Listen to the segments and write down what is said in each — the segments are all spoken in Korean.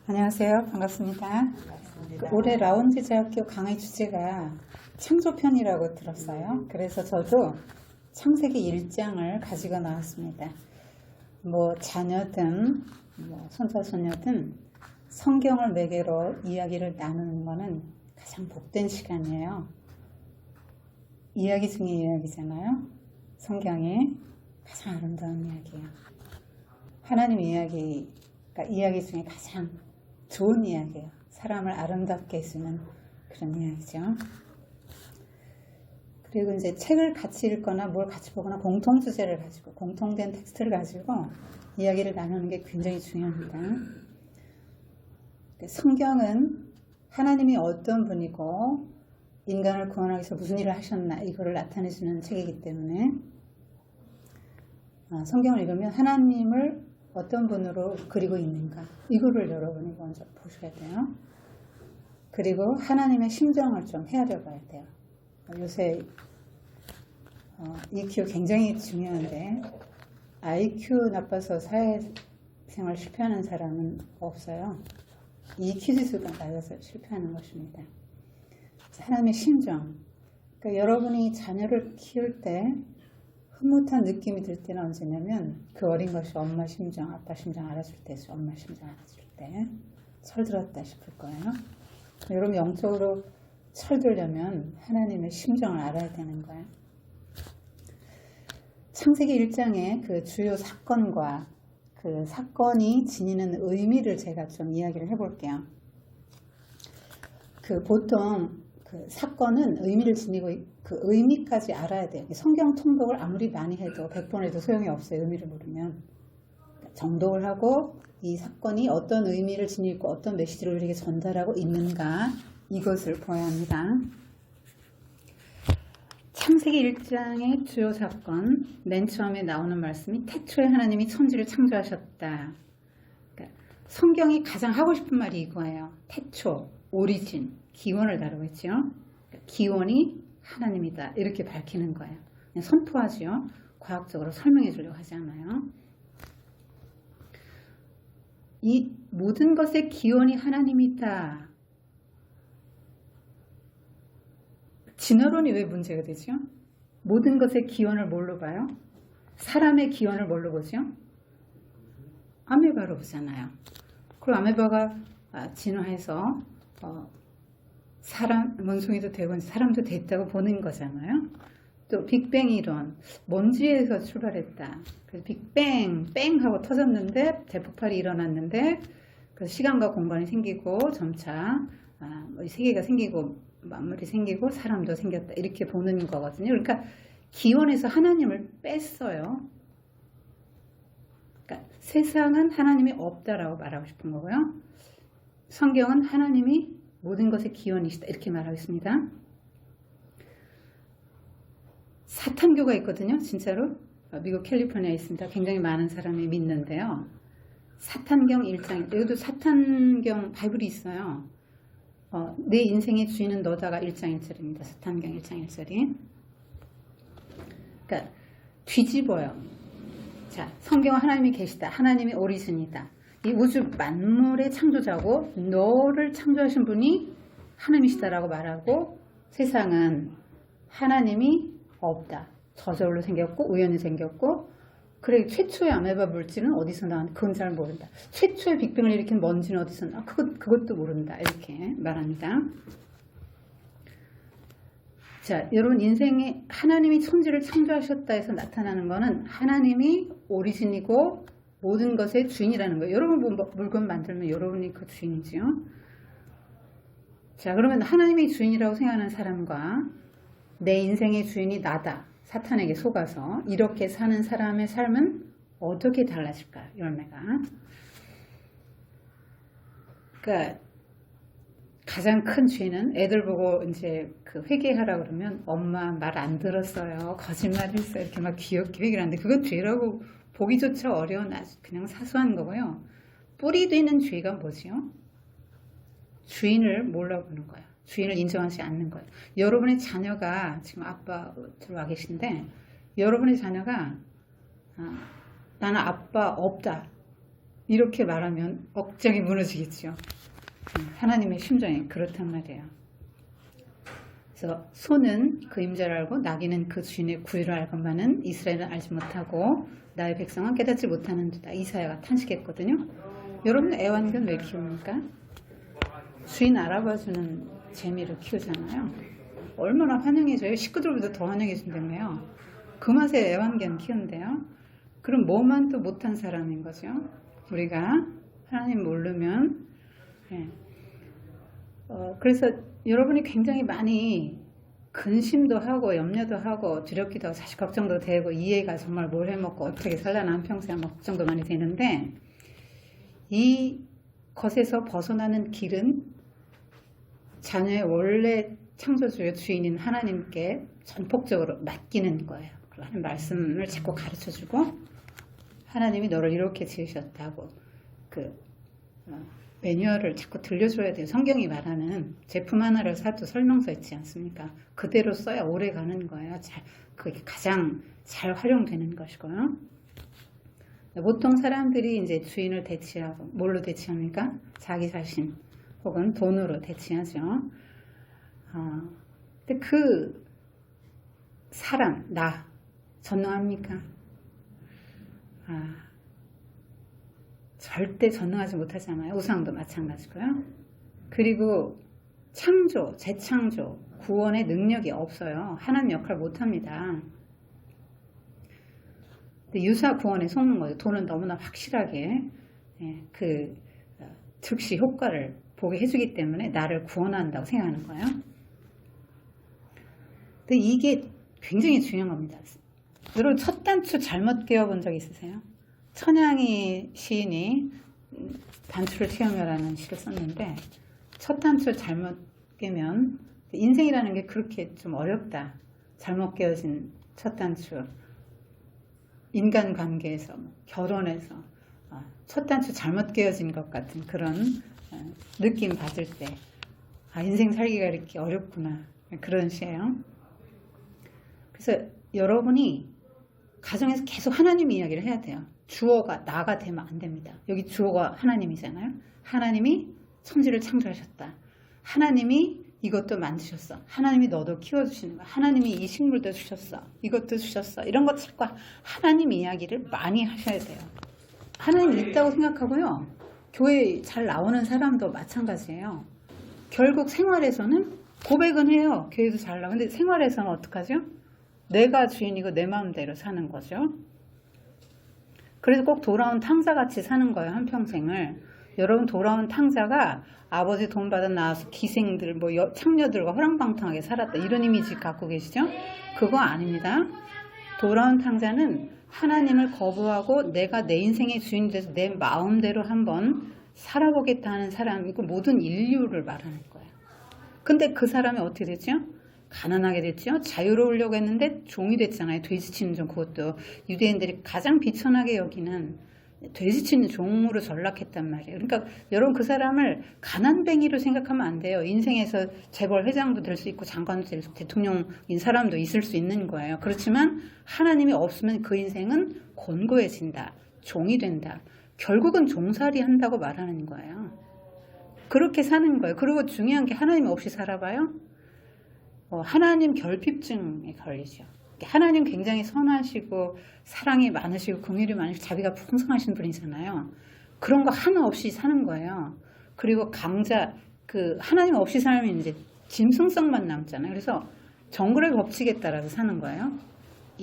안녕하세요. 반갑습니다. 반갑습니다. 올해 라운지제학교 강의 주제가 창조편이라고 들었어요. 그래서 저도 창세기 1장을 가지고 나왔습니다. 자녀든 손자 손녀든 성경을 매개로 이야기를 나누는 것은 가장 복된 시간이에요. 이야기 중에 이야기잖아요. 성경이 가장 아름다운 이야기예요. 하나님 이야기가 이야기 중에 가장 좋은 이야기예요. 사람을 아름답게 해주는 그런 이야기죠. 그리고 이제 책을 같이 읽거나 뭘 같이 보거나 공통 주제를 가지고 공통된 텍스트를 가지고 이야기를 나누는 게 굉장히 중요합니다. 성경은 하나님이 어떤 분이고 인간을 구원하기 위해서 무슨 일을 하셨나 이거를 나타내주는 책이기 때문에 성경을 읽으면 하나님을 어떤 분으로 그리고 있는가 이거를 여러분이 먼저 보셔야 돼요. 그리고 하나님의 심정을 좀 헤아려 봐야 돼요. 요새 EQ 굉장히 중요한데 IQ 나빠서 사회생활 실패하는 사람은 없어요. EQ 지수가 낮아서 실패하는 것입니다. 하나님의 심정, 그러니까 여러분이 자녀를 키울 때 흐뭇한 느낌이 들 때는 언제냐면 그 어린 것이 엄마 심정, 아빠 심정 알아줄 때죠. 엄마 심정 알아줄 때 철들었다 싶을 거예요. 여러분 영적으로 철들려면 하나님의 심정을 알아야 되는 거예요. 창세기 1장의 그 주요 사건과 그 사건이 지니는 의미를 제가 좀 이야기를 해볼게요. 보통 그 사건은 의미를 지니고 그 의미까지 알아야 돼요. 성경 통독을 아무리 많이 해도 100번 해도 소용이 없어요. 의미를 모르면. 정독을 하고 이 사건이 어떤 의미를 지니고 어떤 메시지를 우리에게 전달하고 있는가 이것을 보아야 합니다. 창세기 1장의 주요 사건 맨 처음에 나오는 말씀이 태초에 하나님이 천지를 창조하셨다. 그러니까 성경이 가장 하고 싶은 말이 이거예요. 태초, 오리진, 기원을 다루고 있죠. 그러니까 기원이 하나님이다 이렇게 밝히는 거예요. 그냥 선포하죠. 과학적으로 설명해 주려고 하지 않아요. 이 모든 것의 기원이 하나님이다. 진화론이 왜 문제가 되죠? 모든 것의 기원을 뭘로 봐요? 사람의 기원을 뭘로 보죠? 아메바로 보잖아요. 그리고 아메바가 진화해서 사람, 원숭이도 되고 사람도 됐다고 보는 거잖아요. 또 빅뱅 이론, 먼지에서 출발했다. 그래서 빅뱅, 뺑 하고 터졌는데 대폭발이 일어났는데 그 시간과 공간이 생기고 점차 세계가 생기고 만물이 생기고 사람도 생겼다. 이렇게 보는 거거든요. 그러니까 기원에서 하나님을 뺐어요. 그러니까 세상은 하나님이 없다라고 말하고 싶은 거고요. 성경은 하나님이 모든 것의 기원이시다. 이렇게 말하고 있습니다. 사탄교가 있거든요. 진짜로. 미국 캘리포니아에 있습니다. 굉장히 많은 사람이 믿는데요. 사탄경 1장, 여기도 사탄경 바이블이 있어요. 내 인생의 주인은 너다가 1장 1절입니다. 사탄경 1장 1절이. 그러니까 뒤집어요. 자, 성경은 하나님이 계시다. 하나님이 오리진이다. 이 우주 만물의 창조자고 너를 창조하신 분이 하나님이시다라고 말하고 세상은 하나님이 없다. 저절로 생겼고 우연히 생겼고 그래 최초의 아메바 물질은 어디서 나왔는지 그건 잘 모른다. 최초의 빅뱅을 일으킨 먼지는 어디서 나왔는지 그것도 모른다. 이렇게 말합니다. 자, 여러분 인생에 하나님이 천지를 창조하셨다 해서 나타나는 것은 하나님이 오리진이고 모든 것의 주인이라는 거예요. 여러분 물건 만들면 여러분이 그 주인이지요. 자, 그러면 하나님이 주인이라고 생각하는 사람과 내 인생의 주인이 나다. 사탄에게 속아서 이렇게 사는 사람의 삶은 어떻게 달라질까요? 열매가. 그러니까 가장 큰 죄는 애들 보고 이제 그 회개하라 그러면 엄마 말 안 들었어요. 거짓말했어요. 이렇게 막 귀엽게 회개를 하는데 그건 죄라고 보기조차 어려운 그냥 사소한 거고요. 뿌리 되는 죄가 뭐지요? 주인을 몰라보는 거예요. 주인을 인정하지 않는 거예요. 여러분의 자녀가 지금 아빠 들어와 계신데 여러분의 자녀가 나는 아빠 없다. 이렇게 말하면 억장이 무너지겠죠. 하나님의 심정이 그렇단 말이에요. 그래서 소는 그 임자를 알고 나귀는 그 주인의 구유를 알건만은 이스라엘은 알지 못하고 나의 백성은 깨닫지 못하는도다. 이사야가 탄식했거든요. 여러분 애완견 왜 키웁니까? 주인 알아봐주는 재미로 키우잖아요. 얼마나 환영해줘요. 식구들보다 더 환영해준다며요. 그 맛에 애완견 키운대요. 그럼 뭐만 또 못한 사람인 거죠. 우리가 하나님 모르면 그래서 여러분이 굉장히 많이 근심도 하고 염려도 하고 두렵기도 하고 사실 걱정도 되고 이 애가 정말 뭘 해먹고 어떻게 살려나 한평생 막 걱정도 많이 되는데 이 것에서 벗어나는 길은 자녀의 원래 창조주의 주인인 하나님께 전폭적으로 맡기는 거예요. 하는 말씀을 자꾸 가르쳐주고 하나님이 너를 이렇게 지으셨다고 매뉴얼을 자꾸 들려줘야 돼요. 성경이 말하는 제품 하나를 사도 설명서 있지 않습니까? 그대로 써야 오래 가는 거예요. 그게 가장 잘 활용되는 것이고요. 보통 사람들이 이제 주인을 대체하고 뭘로 대체합니까? 자기 자신 혹은 돈으로 대체하죠. 근데 그 사람, 나 전능합니까? 절대 전능하지 못하잖아요. 우상도 마찬가지고요. 그리고 창조, 재창조, 구원의 능력이 없어요. 하나님 역할 못합니다. 근데 유사 구원에 속는 거죠. 돈은 너무나 확실하게 그 즉시 효과를 보게 해주기 때문에 나를 구원한다고 생각하는 거예요. 근데 이게 굉장히 중요한 겁니다. 여러분 첫 단추 잘못 깨워본 적 있으세요? 천양희 시인이 단추를 채우며라는 시를 썼는데 첫 단추 잘못 깨면 인생이라는 게 그렇게 좀 어렵다. 잘못 깨어진 첫 단추. 인간관계에서 결혼에서 첫 단추 잘못 깨어진 것 같은 그런 느낌 받을 때 인생 살기가 이렇게 어렵구나. 그런 시예요. 그래서 여러분이 가정에서 계속 하나님 이야기를 해야 돼요. 주어가 나가 되면 안 됩니다. 여기 주어가 하나님이잖아요. 하나님이 천지를 창조하셨다. 하나님이 이것도 만드셨어. 하나님이 너도 키워주시는 거야. 하나님이 이 식물도 주셨어. 이것도 주셨어. 이런 것 자꾸 하나님 이야기를 많이 하셔야 돼요. 하나님 있다고 생각하고요. 교회 잘 나오는 사람도 마찬가지예요. 결국 생활에서는 고백은 해요. 교회도 잘 나오고. 근데 생활에서는 어떡하죠? 내가 주인이고 내 마음대로 사는 거죠. 그래서 꼭 돌아온 탕자같이 사는 거예요. 한평생을. 여러분 돌아온 탕자가 아버지 돈 받아 나와서 기생들, 창녀들과 허랑방탕하게 살았다. 이런 이미지 갖고 계시죠? 그거 아닙니다. 돌아온 탕자는 하나님을 거부하고 내가 내 인생의 주인이 돼서 내 마음대로 한번 살아보겠다 하는 사람이고 모든 인류를 말하는 거예요. 근데 그 사람이 어떻게 됐죠? 가난하게 됐죠. 자유로우려고 했는데 종이 됐잖아요. 돼지치는 종. 그것도 유대인들이 가장 비천하게 여기는 돼지치는 종으로 전락했단 말이에요. 그러니까 여러분 그 사람을 가난뱅이로 생각하면 안 돼요. 인생에서 재벌 회장도 될 수 있고 장관도 될 수 있고 대통령인 사람도 있을 수 있는 거예요. 그렇지만 하나님이 없으면 그 인생은 곤고해진다. 종이 된다. 결국은 종살이 한다고 말하는 거예요. 그렇게 사는 거예요. 그리고 중요한 게 하나님 없이 살아봐요. 하나님 결핍증에 걸리죠. 하나님 굉장히 선하시고 사랑이 많으시고 긍휼이 많으시고 자비가 풍성하신 분이잖아요. 그런 거 하나 없이 사는 거예요. 그리고 하나님 없이 살면 이제 짐승성만 남잖아요. 그래서 정글의 법칙에 따라서 사는 거예요.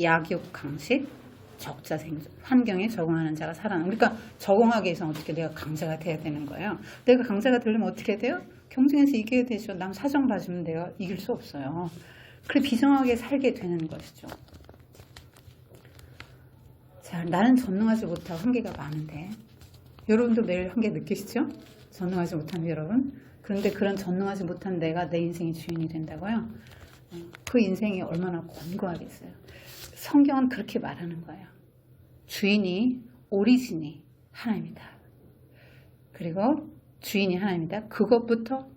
약육 강식, 적자 생존, 환경에 적응하는 자가 살아나는. 그러니까 적응하기 위해서 어떻게 내가 강자가 돼야 되는 거예요. 내가 강자가 되려면 어떻게 돼요? 경쟁에서 이겨야 되죠. 남 사정 봐주면 내가 이길 수 없어요. 그래 비정하게 살게 되는 것이죠. 자, 나는 전능하지 못하고 한계가 많은데 여러분도 매일 한계 느끼시죠? 전능하지 못한 여러분. 그런데 그런 전능하지 못한 내가 내 인생의 주인이 된다고요? 그 인생이 얼마나 곤고하겠어요. 성경은 그렇게 말하는 거예요. 주인이 오리진이 하나님이다. 그리고 주인이 하나님이다. 그것부터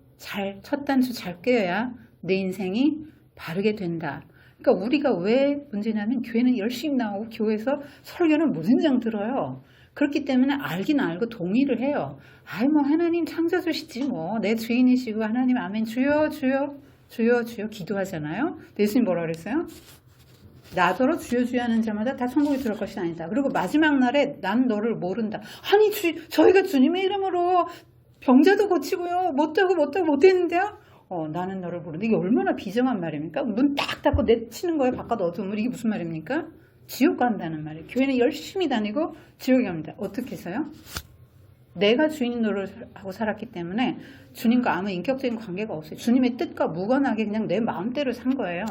첫 단추 잘 깨어야 내 인생이 바르게 된다. 그러니까 우리가 왜 문제냐면 교회는 열심히 나오고 교회에서 설교는 무진장 들어요. 그렇기 때문에 알긴 알고 동의를 해요. 아이 뭐 하나님 창조주시지 뭐 내 주인이시고 하나님 아멘 주여 주여 주여 주여 기도하잖아요. 예수님 뭐라 그랬어요? 나더러 주여 주여 하는 자마다 다 천국에 들어갈 것이 아니다. 그리고 마지막 날에 난 너를 모른다. 아니 저희가 주님의 이름으로 병자도 고치고요. 못하고 못했는데요. 나는 너를 모른다. 이게 얼마나 비정한 말입니까? 문 딱 닫고 내치는 거예요. 바깥 어둠을. 이게 무슨 말입니까? 지옥 간다는 말이에요. 교회는 열심히 다니고 지옥에 갑니다. 어떻게 해서요? 내가 주인 노릇하고 살았기 때문에 주님과 아무 인격적인 관계가 없어요. 주님의 뜻과 무관하게 그냥 내 마음대로 산 거예요.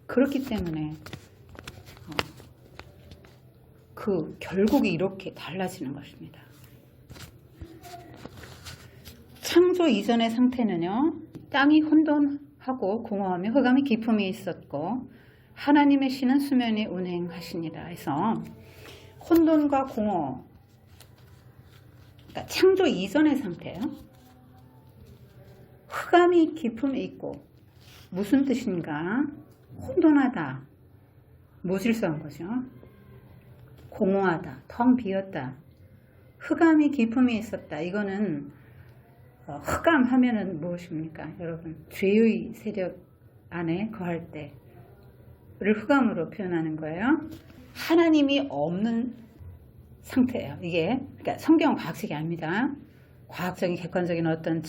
그렇기 때문에 그 결국이 이렇게 달라지는 것입니다. 창조 이전의 상태는요. 땅이 혼돈하고 공허하며 흑암이 깊음이 있었고 하나님의 신은 수면에 운행하시니라 해서 혼돈과 공허, 그러니까 창조 이전의 상태예요. 흑암이 깊음이 있고 무슨 뜻인가? 혼돈하다, 무질서한 거죠. 공허하다, 텅 비었다, 흑암이 깊음이 있었다. 이거는 흑암 하면은 무엇입니까? 여러분, 죄의 세력 안에 거할 때를 흑암으로 표현하는 거예요. 하나님이 없는 상태예요. 이게 그러니까 성경은 과학책이 아닙니다. 과학적인 객관적인 어떤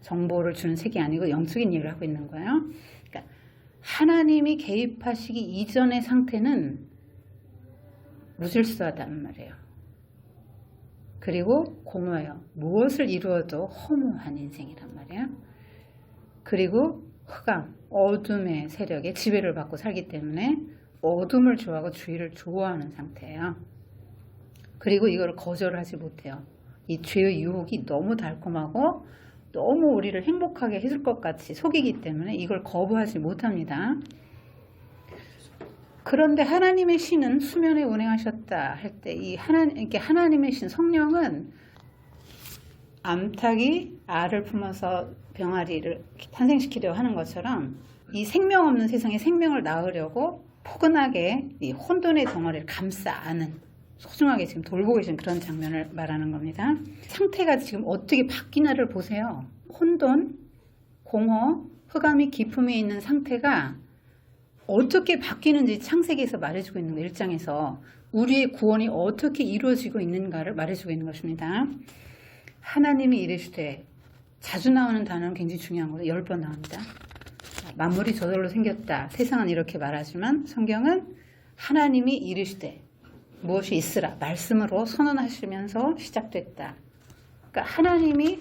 정보를 주는 책이 아니고 영적인 얘기를 하고 있는 거예요. 그러니까 하나님이 개입하시기 이전의 상태는 무질서하다는 말이에요. 그리고 공허해요. 무엇을 이루어도 허무한 인생이란 말이에요. 그리고 흑암, 어둠의 세력에 지배를 받고 살기 때문에 어둠을 좋아하고 주의를 좋아하는 상태예요. 그리고 이걸 거절하지 못해요. 이 죄의 유혹이 너무 달콤하고 너무 우리를 행복하게 해줄 것 같이 속이기 때문에 이걸 거부하지 못합니다. 그런데 하나님의 신은 수면에 운행하셨다 할 때 이 하나님의 신 성령은 암탉이 알을 품어서 병아리를 탄생시키려 하는 것처럼 이 생명 없는 세상에 생명을 낳으려고 포근하게 이 혼돈의 덩어리를 감싸 안은 소중하게 지금 돌보고 계신 그런 장면을 말하는 겁니다. 상태가 지금 어떻게 바뀌나를 보세요. 혼돈, 공허, 흑암이 깊음에 있는 상태가 어떻게 바뀌는지 창세기에서 말해주고 있는 거예요. 1장에서 우리의 구원이 어떻게 이루어지고 있는가를 말해주고 있는 것입니다. 하나님이 이르시되, 자주 나오는 단어는 굉장히 중요한 거예요. 10번 나옵니다. 만물이 저절로 생겼다. 세상은 이렇게 말하지만 성경은 하나님이 이르시되 무엇이 있으라 말씀으로 선언하시면서 시작됐다. 그러니까 하나님이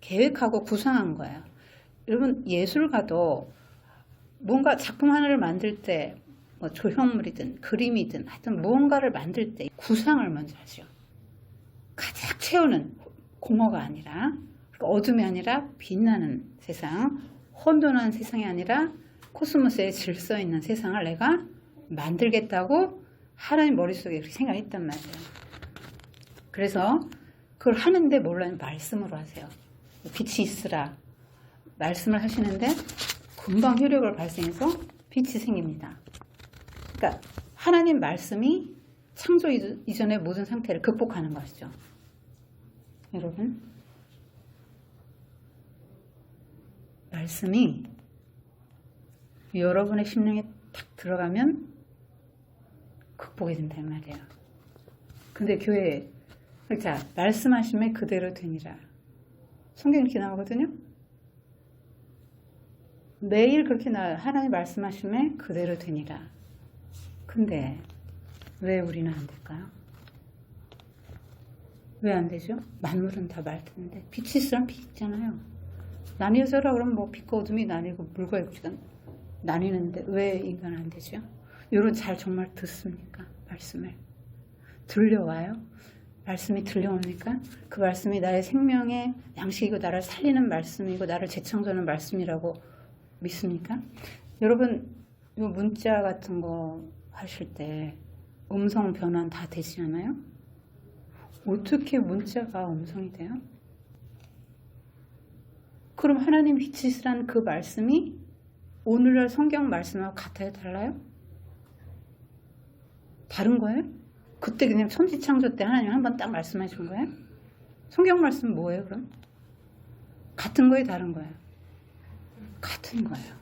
계획하고 구상한 거예요. 여러분, 예술가도 뭔가 작품 하나를 만들 때 뭐 조형물이든 그림이든 하여튼 무언가를 만들 때 구상을 먼저 하죠. 가득 채우는 공허가 아니라, 그러니까 어둠이 아니라 빛나는 세상, 혼돈한 세상이 아니라 코스모스에 질서 있는 세상을 내가 만들겠다고 하나님 머릿속에 그렇게 생각했단 말이에요. 그래서 그걸 하는데 몰라요. 말씀으로 하세요. 빛이 있으라 말씀을 하시는데 금방 효력을 발생해서 빛이 생깁니다. 그러니까 하나님 말씀이 창조 이전의 모든 상태를 극복하는 것이죠. 여러분, 말씀이 여러분의 심령에 탁 들어가면 극복이 된단 말이에요. 근데 교회에 자, 말씀하심에 그대로 되니라. 성경이 이렇게 나오거든요. 매일 그렇게 나와요. 하나님 말씀하심에 그대로 되니라. 근데 왜 우리는 안 될까요? 왜 안 되죠? 만물은 다 말듣는데 빛이 있으면 빛 있잖아요. 나뉘어져라 그러면 뭐 빛과 어둠이 나뉘고 물과 육지가 나뉘는데 왜 인간은 안 되죠? 여러분 잘 정말 듣습니까? 말씀을 들려와요? 말씀이 들려옵니까? 그 말씀이 나의 생명의 양식이고 나를 살리는 말씀이고 나를 재창조하는 말씀이라고 믿습니까? 여러분, 이 문자 같은 거 하실 때 음성 변환 다 되지 않아요? 어떻게 문자가 음성이 돼요? 그럼 하나님 빛이시라는 그 말씀이 오늘날 성경 말씀하고 같아요? 달라요? 다른 거예요? 그때 그냥 천지창조 때 하나님 한번 딱 말씀하신 거예요? 성경 말씀은 뭐예요 그럼? 같은 거예요 다른 거예요? 같은 거예요.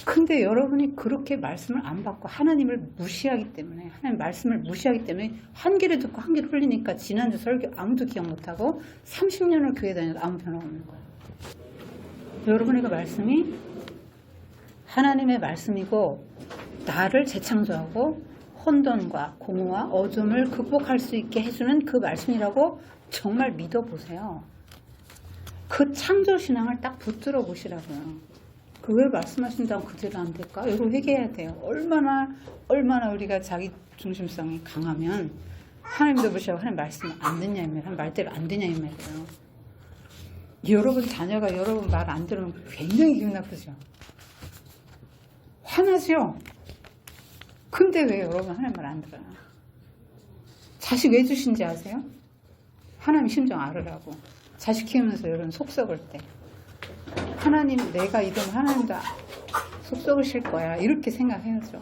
근데 여러분이 그렇게 말씀을 안 받고 하나님을 무시하기 때문에, 하나님 말씀을 무시하기 때문에 한 귀를 듣고 한 귀를 흘리니까 지난주 설교 아무도 기억 못하고 30년을 교회 다녀도 아무 변화가 없는 거예요. 여러분의 그 말씀이 하나님의 말씀이고 나를 재창조하고 혼돈과 공허와 어둠을 극복할 수 있게 해주는 그 말씀이라고 정말 믿어보세요. 그 창조신앙을 딱 붙들어 보시라고요. 왜 말씀하신다고 그대로 안 될까? 여러분 회개해야 돼요. 얼마나 우리가 자기 중심성이 강하면 하나님도 보시고 하나님 말씀 안 듣냐 이 말, 하나님 말대로 안 되냐 이 말이에요. 여러분 자녀가 여러분 말 안 들으면 굉장히 기분 나쁘죠. 화나죠. 근데 왜 여러분 하나님 말 안 들어요? 자식 왜 주신지 아세요? 하나님 심정 알으라고. 자식 키우면서 여러분 속 썩을 때 하나님 내가 이러면 하나님도 속 썩으실 거야 이렇게 생각해야죠.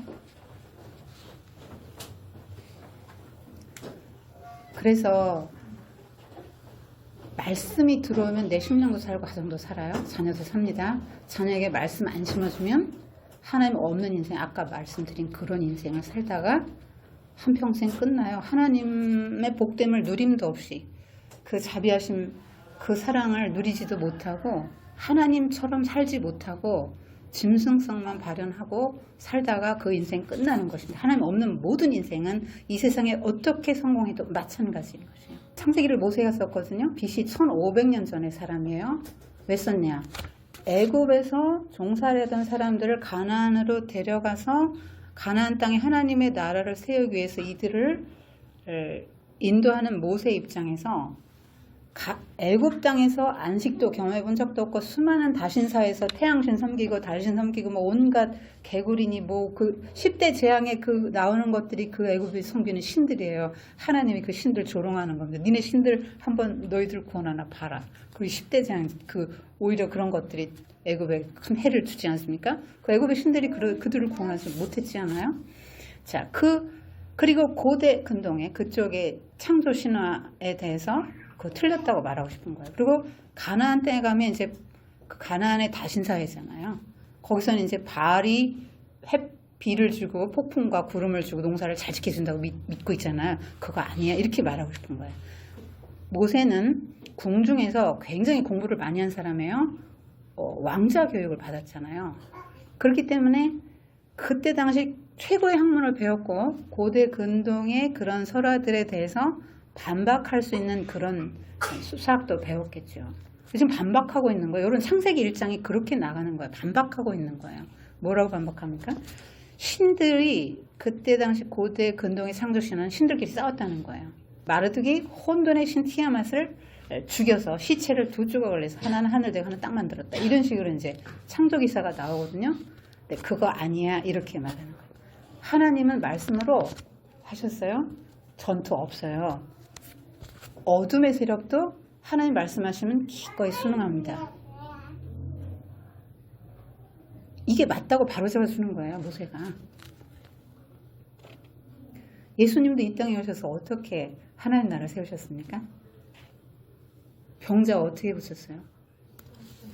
그래서 말씀이 들어오면 내 심령도 살고 가정도 살아요. 자녀도 삽니다. 자녀에게 말씀 안 심어주면 하나님 없는 인생, 아까 말씀드린 그런 인생을 살다가 한평생 끝나요. 하나님의 복됨을 누림도 없이 그 자비하심, 그 사랑을 누리지도 못하고 하나님처럼 살지 못하고 짐승성만 발현하고 살다가 그 인생 끝나는 것입니다. 하나님 없는 모든 인생은 이 세상에 어떻게 성공해도 마찬가지인 것이에요. 창세기를 모세가 썼거든요. BC 1500년 전의 사람이에요. 왜 썼냐? 애굽에서 종살이하던 사람들을 가나안으로 데려가서 가나안 땅에 하나님의 나라를 세우기 위해서 이들을 인도하는 모세 입장에서 애굽 땅에서 안식도 경험해 본 적도 없고 수많은 다신사에서 태양신 섬기고 달신 섬기고 뭐 온갖 개구리니 뭐 그 10대 재앙에 그 나오는 것들이 그 애굽이 섬기는 신들이에요. 하나님이 그 신들 조롱하는 겁니다. 니네 신들 한번 너희들 구원하나 봐라. 그리고 10대 재앙 그 오히려 그런 것들이 애굽에 큰 해를 주지 않습니까? 그 애굽의 신들이 그들을 구원하지 못했지 않아요? 자, 그리고 고대 근동에 그쪽의 창조 신화에 대해서 틀렸다고 말하고 싶은 거예요. 그리고 가나안 땅에 가면 이제 그 가나안의 다신사회잖아요. 거기서는 이제 바알이 비를 주고 폭풍과 구름을 주고 농사를 잘 지켜준다고 믿고 있잖아요. 그거 아니야. 이렇게 말하고 싶은 거예요. 모세는 궁중에서 굉장히 공부를 많이 한 사람이에요. 왕자 교육을 받았잖아요. 그렇기 때문에 그때 당시 최고의 학문을 배웠고 고대 근동의 그런 설화들에 대해서 반박할 수 있는 그런 수사학도 배웠겠죠. 지금 반박하고 있는 거예요. 이런 창세기 1장이 그렇게 나가는 거예요. 반박하고 있는 거예요. 뭐라고 반박합니까? 신들이 그때 당시 고대 근동의 창조신은 신들끼리 싸웠다는 거예요. 마르둑이 혼돈의 신 티아맛을 죽여서 시체를 두 조각을 내서 하나는 하늘 되고 하나는 땅 만들었다. 이런 식으로 이제 창조기사가 나오거든요. 근데 그거 아니야 이렇게 말하는 거예요. 하나님은 말씀으로 하셨어요. 전투 없어요. 어둠의 세력도 하나님 말씀하시면 기꺼이 순응합니다. 이게 맞다고 바로잡아 주는 거예요. 모세가. 예수님도 이 땅에 오셔서 어떻게 하나님 나라를 세우셨습니까? 병자 어떻게 고쳤어요?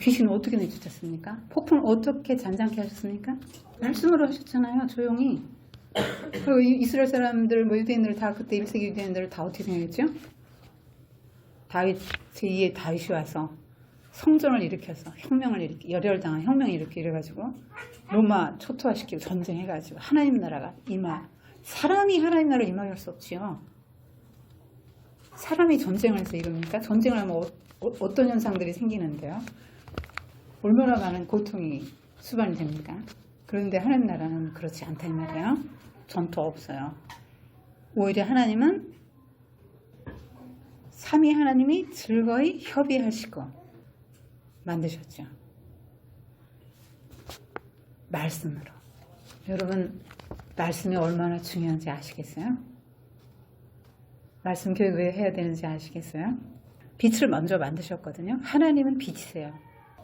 귀신을 어떻게 내쫓았습니까? 폭풍을 어떻게 잔잔케 하셨습니까? 말씀으로 하셨잖아요. 조용히. 그리고 이스라엘 사람들, 뭐 유대인들 다 그때 1세기 유대인들 다 어떻게 생겼죠? 다윗 제2의 다윗이 와서 성전을 일으켜서 혁명을 일으키 열혈당한 혁명을 일으키고 이래가지고 로마 초토화시키고 전쟁해가지고 하나님 나라가 사람이 하나님 나라를 임하게 할 수 없지요. 사람이 전쟁을 해서 이룹니까? 전쟁을 하면 어떤 현상들이 생기는데요? 얼마나 많은 고통이 수반이 됩니까? 그런데 하나님 나라는 그렇지 않다 이 말이에요. 전투 없어요. 오히려 하나님은 삼위 하나님이 즐거이 협의하시고 만드셨죠. 말씀으로. 여러분 말씀이 얼마나 중요한지 아시겠어요? 말씀 교육 왜 해야 되는지 아시겠어요? 빛을 먼저 만드셨거든요. 하나님은 빛이세요.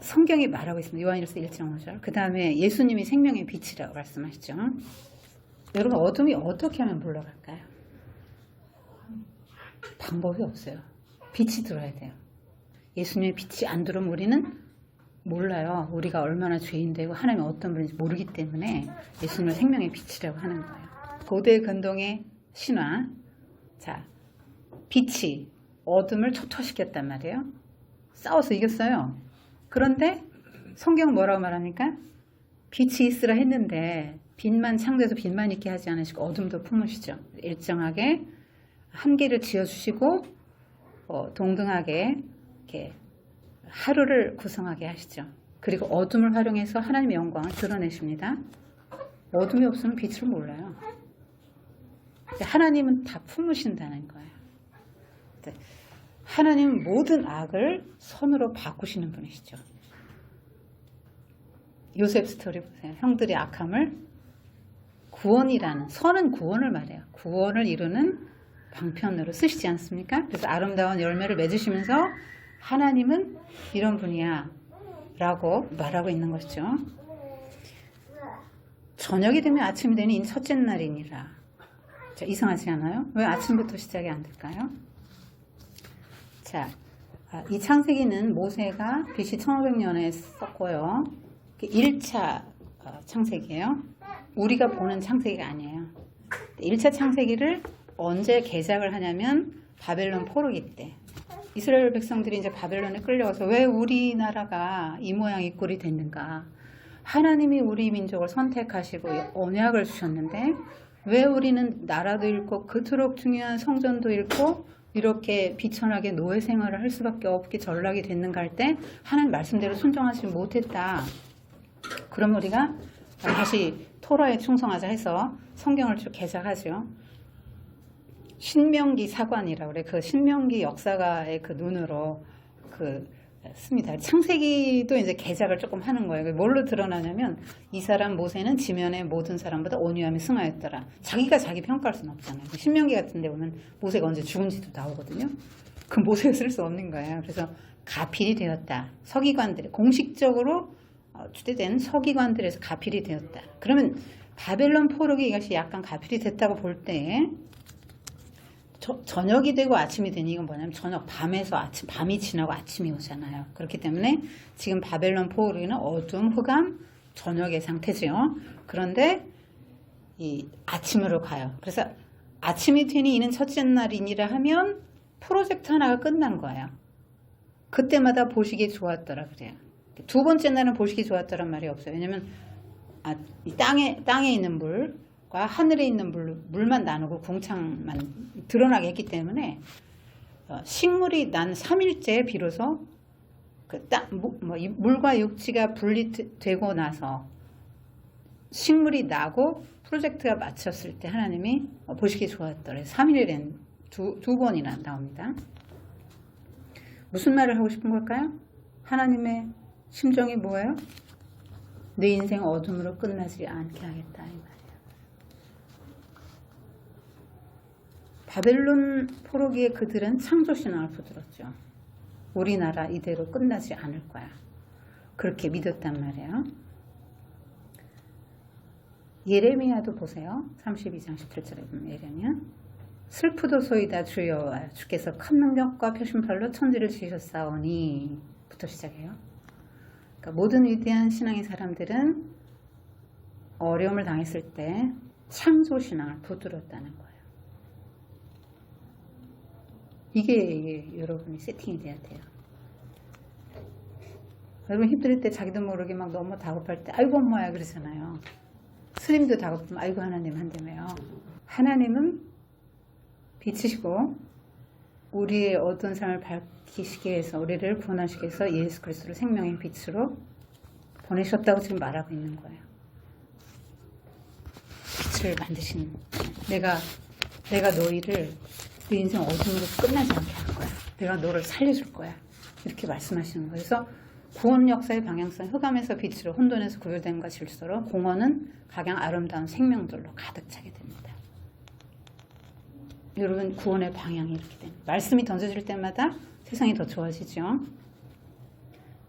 성경이 말하고 있습니다. 요한일서 1장 5절. 그 다음에 예수님이 생명의 빛이라고 말씀하시죠. 여러분 어둠이 어떻게 하면 물러갈까요? 방법이 없어요. 빛이 들어야 돼요. 예수님의 빛이 안 들어오면 우리는 몰라요. 우리가 얼마나 죄인되고 하나님이 어떤 분인지 모르기 때문에 예수님을 생명의 빛이라고 하는 거예요. 고대 근동의 신화. 자, 빛이 어둠을 초토화시켰단 말이에요. 싸워서 이겼어요. 그런데 성경 뭐라고 말합니까? 빛이 있으라 했는데 빛만 창조해서 빛만 있게 하지 않으시고 어둠도 품으시죠. 일정하게 한계를 지어주시고 동등하게 이렇게 하루를 구성하게 하시죠. 그리고 어둠을 활용해서 하나님의 영광을 드러내십니다. 어둠이 없으면 빛을 몰라요. 하나님은 다 품으신다는 거예요. 하나님은 모든 악을 선으로 바꾸시는 분이시죠. 요셉 스토리 보세요. 형들이 악함을 구원이라는, 선은 구원을 말해요. 구원을 이루는 방편으로 쓰시지 않습니까? 그래서 아름다운 열매를 맺으시면서 하나님은 이런 분이야 라고 말하고 있는 것이죠. 저녁이 되면 아침이 되니 이는 첫째 날이니라. 자, 이상하지 않아요? 왜 아침부터 시작이 안 될까요? 자, 이 창세기는 모세가 BC 1500년에 썼고요. 1차 창세기예요. 우리가 보는 창세기가 아니에요. 1차 창세기를 언제 개작을 하냐면 바벨론 포로기 때. 이스라엘 백성들이 이제 바벨론에 끌려와서 왜 우리나라가 이 모양 이 꼴이 됐는가? 하나님이 우리 민족을 선택하시고 언약을 주셨는데 왜 우리는 나라도 잃고 그토록 중요한 성전도 잃고 이렇게 비천하게 노예 생활을 할 수밖에 없게 전락이 됐는가 할 때 하나님 말씀대로 순종하지 못했다. 그럼 우리가 다시 토라에 충성하자 해서 성경을 쭉 개작하죠. 신명기 사관이라고 그래. 그 신명기 역사가의 그 눈으로 씁니다. 창세기도 이제 개작을 조금 하는 거예요. 뭘로 드러나냐면 이 사람 모세는 지면의 모든 사람보다 온유함이 승하였더라. 자기가 자기 평가할 수는 없잖아요. 신명기 같은 데 보면 모세가 언제 죽은지도 나오거든요. 그 모세가 쓸 수 없는 거예요. 그래서 가필이 되었다. 서기관들이 공식적으로 주대된 서기관들에서 가필이 되었다. 그러면 바벨론 포로기 이것이 약간 가필이 됐다고 볼 때 저녁이 되고 아침이 되니 이건 뭐냐면 저녁 밤에서 아침, 밤이 지나고 아침이 오잖아요. 그렇기 때문에 지금 바벨론 포로기는 어둠, 흑암, 저녁의 상태죠. 그런데 이 아침으로 가요. 그래서 아침이 되니 이는 첫째 날이니라 하면 프로젝트 하나가 끝난 거예요. 그때마다 보시기 좋았더라 그래요. 두 번째 날은 보시기 좋았더란 말이 없어요. 왜냐면 이 땅에 있는 물과 하늘에 있는 물만 나누고 궁창만 드러나게 했기 때문에 식물이 난 3일째 비로소 이 물과 육지가 분리되고 나서 식물이 나고 프로젝트가 마쳤을 때 하나님이 보시기 좋았더래. 3일에 두 번이나 나옵니다. 무슨 말을 하고 싶은 걸까요? 하나님의 심정이 뭐예요? 내 인생 어둠으로 끝나지 않게 하겠다 이 말이에요. 바벨론 포로기의 그들은 창조신앙을 붙들었죠. 우리나라 이대로 끝나지 않을 거야. 그렇게 믿었단 말이에요. 예레미야도 보세요. 32장 17절에 보면 예레미야. 슬프도소이다 주여와 주께서 큰 능력과 표심팔로 천지를 지으셨사오니 부터 시작해요. 그러니까 모든 위대한 신앙의 사람들은 어려움을 당했을 때 창조신앙을 붙들었다는 거예요. 이게 여러분이 세팅이 돼야 돼요. 여러분 힘들 때 자기도 모르게 막 너무 다급할 때 아이고 엄마야 그러잖아요. 스님도 다급하면 아이고 하나님 한다며요. 하나님은 빛이시고 우리의 어두운 삶을 밝히시기 위해서 우리를 구원하시기 위해서 예수 그리스도를 생명의 빛으로 보내셨다고 지금 말하고 있는 거예요. 빛을 만드신 내가 너희를 네 인생 어둠으로 끝나지 않게 할 거야. 내가 너를 살려줄 거야. 이렇게 말씀하시는 거예요. 그래서 구원 역사의 방향성, 흑암에서 빛으로 혼돈에서 구별됨과 질서로 공허는 각양 아름다운 생명들로 가득 차게 됩니다. 여러분 구원의 방향이 이렇게 됩니다. 말씀이 던져질 때마다 세상이 더 좋아지죠.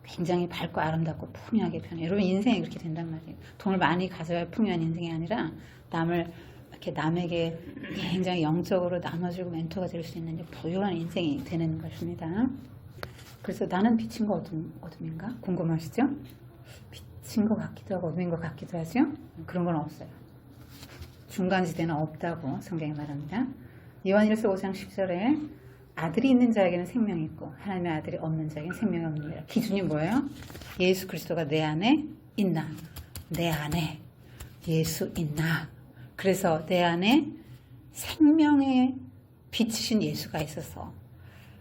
굉장히 밝고 아름답고 풍요하게 변해요. 여러분 인생이 그렇게 된단 말이에요. 돈을 많이 가져야 풍요한 인생이 아니라 남을 이렇게 남에게 굉장히 영적으로 나눠주고 멘토가 될 수 있는 부유한 인생이 되는 것입니다. 그래서 나는 빛인가 어둠인가? 궁금하시죠? 빛인 것 같기도 하고 어둠인 것 같기도 하죠? 그런 건 없어요. 중간지대는 없다고 성경이 말합니다. 요한일서 5장 10절에 아들이 있는 자에게는 생명이 있고 하나님의 아들이 없는 자에게는 생명이 없느니라. 기준이 뭐예요? 예수 그리스도가 내 안에 있나? 내 안에 예수 있나? 그래서 내 안에 생명의 빛이신 예수가 있어서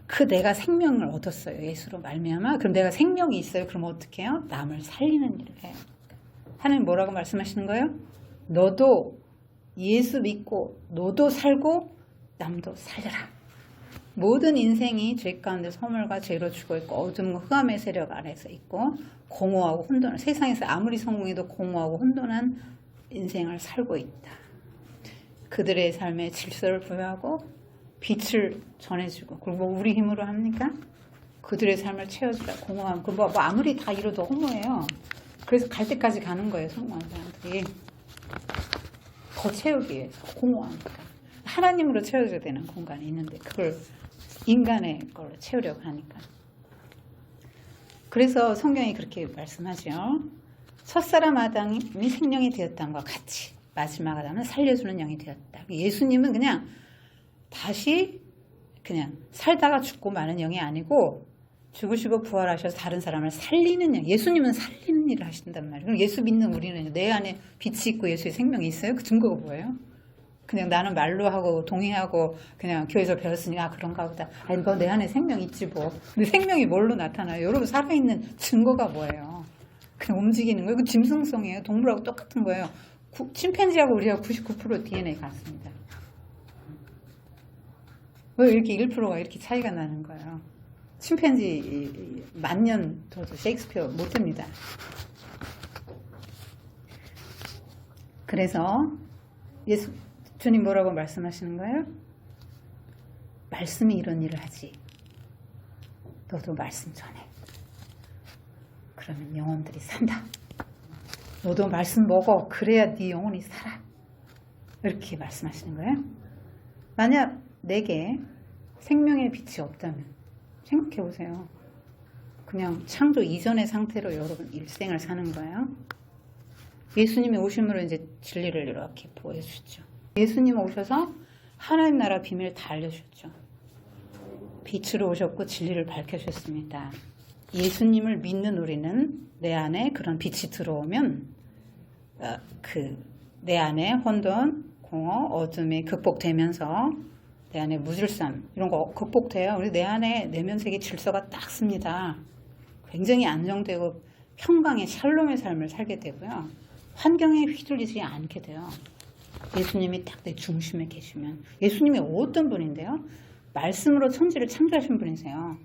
그 내가 생명을 얻었어요. 예수로 말미암아. 그럼 내가 생명이 있어요. 그럼 어떻게 해요? 남을 살리는 일을 해요. 하나님 뭐라고 말씀하시는 거예요? 너도 예수 믿고 너도 살고 남도 살려라. 모든 인생이 죄 가운데 소멸과 죄로 죽어 있고 어둠과 흑암의 세력 아래서 있고 공허하고 혼돈한 세상에서 아무리 성공해도 공허하고 혼돈한 인생을 살고 있다. 그들의 삶에 질서를 부여하고 빛을 전해주고 그리고 뭐 우리 힘으로 합니까? 그들의 삶을 채워주라. 공허함. 뭐 아무리 다 이뤄도 허무해요. 그래서 갈 때까지 가는 거예요. 성공한 사람들이. 더 채우기 위해서 공허하니까. 하나님으로 채워줘야 되는 공간이 있는데 그걸 인간의 걸로 채우려고 하니까. 그래서 성경이 그렇게 말씀하죠. 첫사람 아담이 생명이 되었다는 것과 같이 마지막 아담은 살려주는 영이 되었다. 예수님은 그냥 다시 그냥 살다가 죽고 마는 영이 아니고 죽으시고 부활하셔서 다른 사람을 살리는 영. 예수님은 살리는 일을 하신단 말이에요. 그럼 예수 믿는 우리는 내 안에 빛이 있고 예수의 생명이 있어요? 그 증거가 뭐예요? 그냥 나는 말로 하고 동의하고 그냥 교회에서 배웠으니까 그런가 보다. 아니 뭐 내 안에 생명 있지 뭐. 근데 생명이 뭘로 나타나요? 여러분 살아있는 증거가 뭐예요? 그냥 움직이는 거예요. 그 짐승성이에요. 동물하고 똑같은 거예요. 침팬지하고 우리하고 99% DNA 같습니다. 왜 이렇게 1%가 이렇게 차이가 나는 거예요? 침팬지 만년 도저 셰익스피어 못합니다. 그래서 주님 뭐라고 말씀하시는 거예요? 말씀이 이런 일을 하지. 너도 말씀 전해. 그러면 영혼들이 산다. 너도 말씀 먹어. 그래야 네 영혼이 살아. 이렇게 말씀하시는 거예요. 만약 내게 생명의 빛이 없다면 생각해 보세요. 그냥 창조 이전의 상태로 여러분 일생을 사는 거예요. 예수님이 오심으로 이제 진리를 이렇게 보여주셨죠. 예수님 오셔서 하나님 나라 비밀을 다 알려주셨죠. 빛으로 오셨고 진리를 밝혀주셨습니다. 예수님을 믿는 우리는 내 안에 그런 빛이 들어오면 내 안에 혼돈, 공허, 어둠이 극복되면서 내 안에 무질서함 이런 거 극복돼요. 우리 내 안에 내면색의 질서가 딱 씁니다. 굉장히 안정되고 평강의 샬롬의 삶을 살게 되고요. 환경에 휘둘리지 않게 돼요. 예수님이 딱 내 중심에 계시면. 예수님이 어떤 분인데요? 말씀으로 천지를 창조하신 분이세요.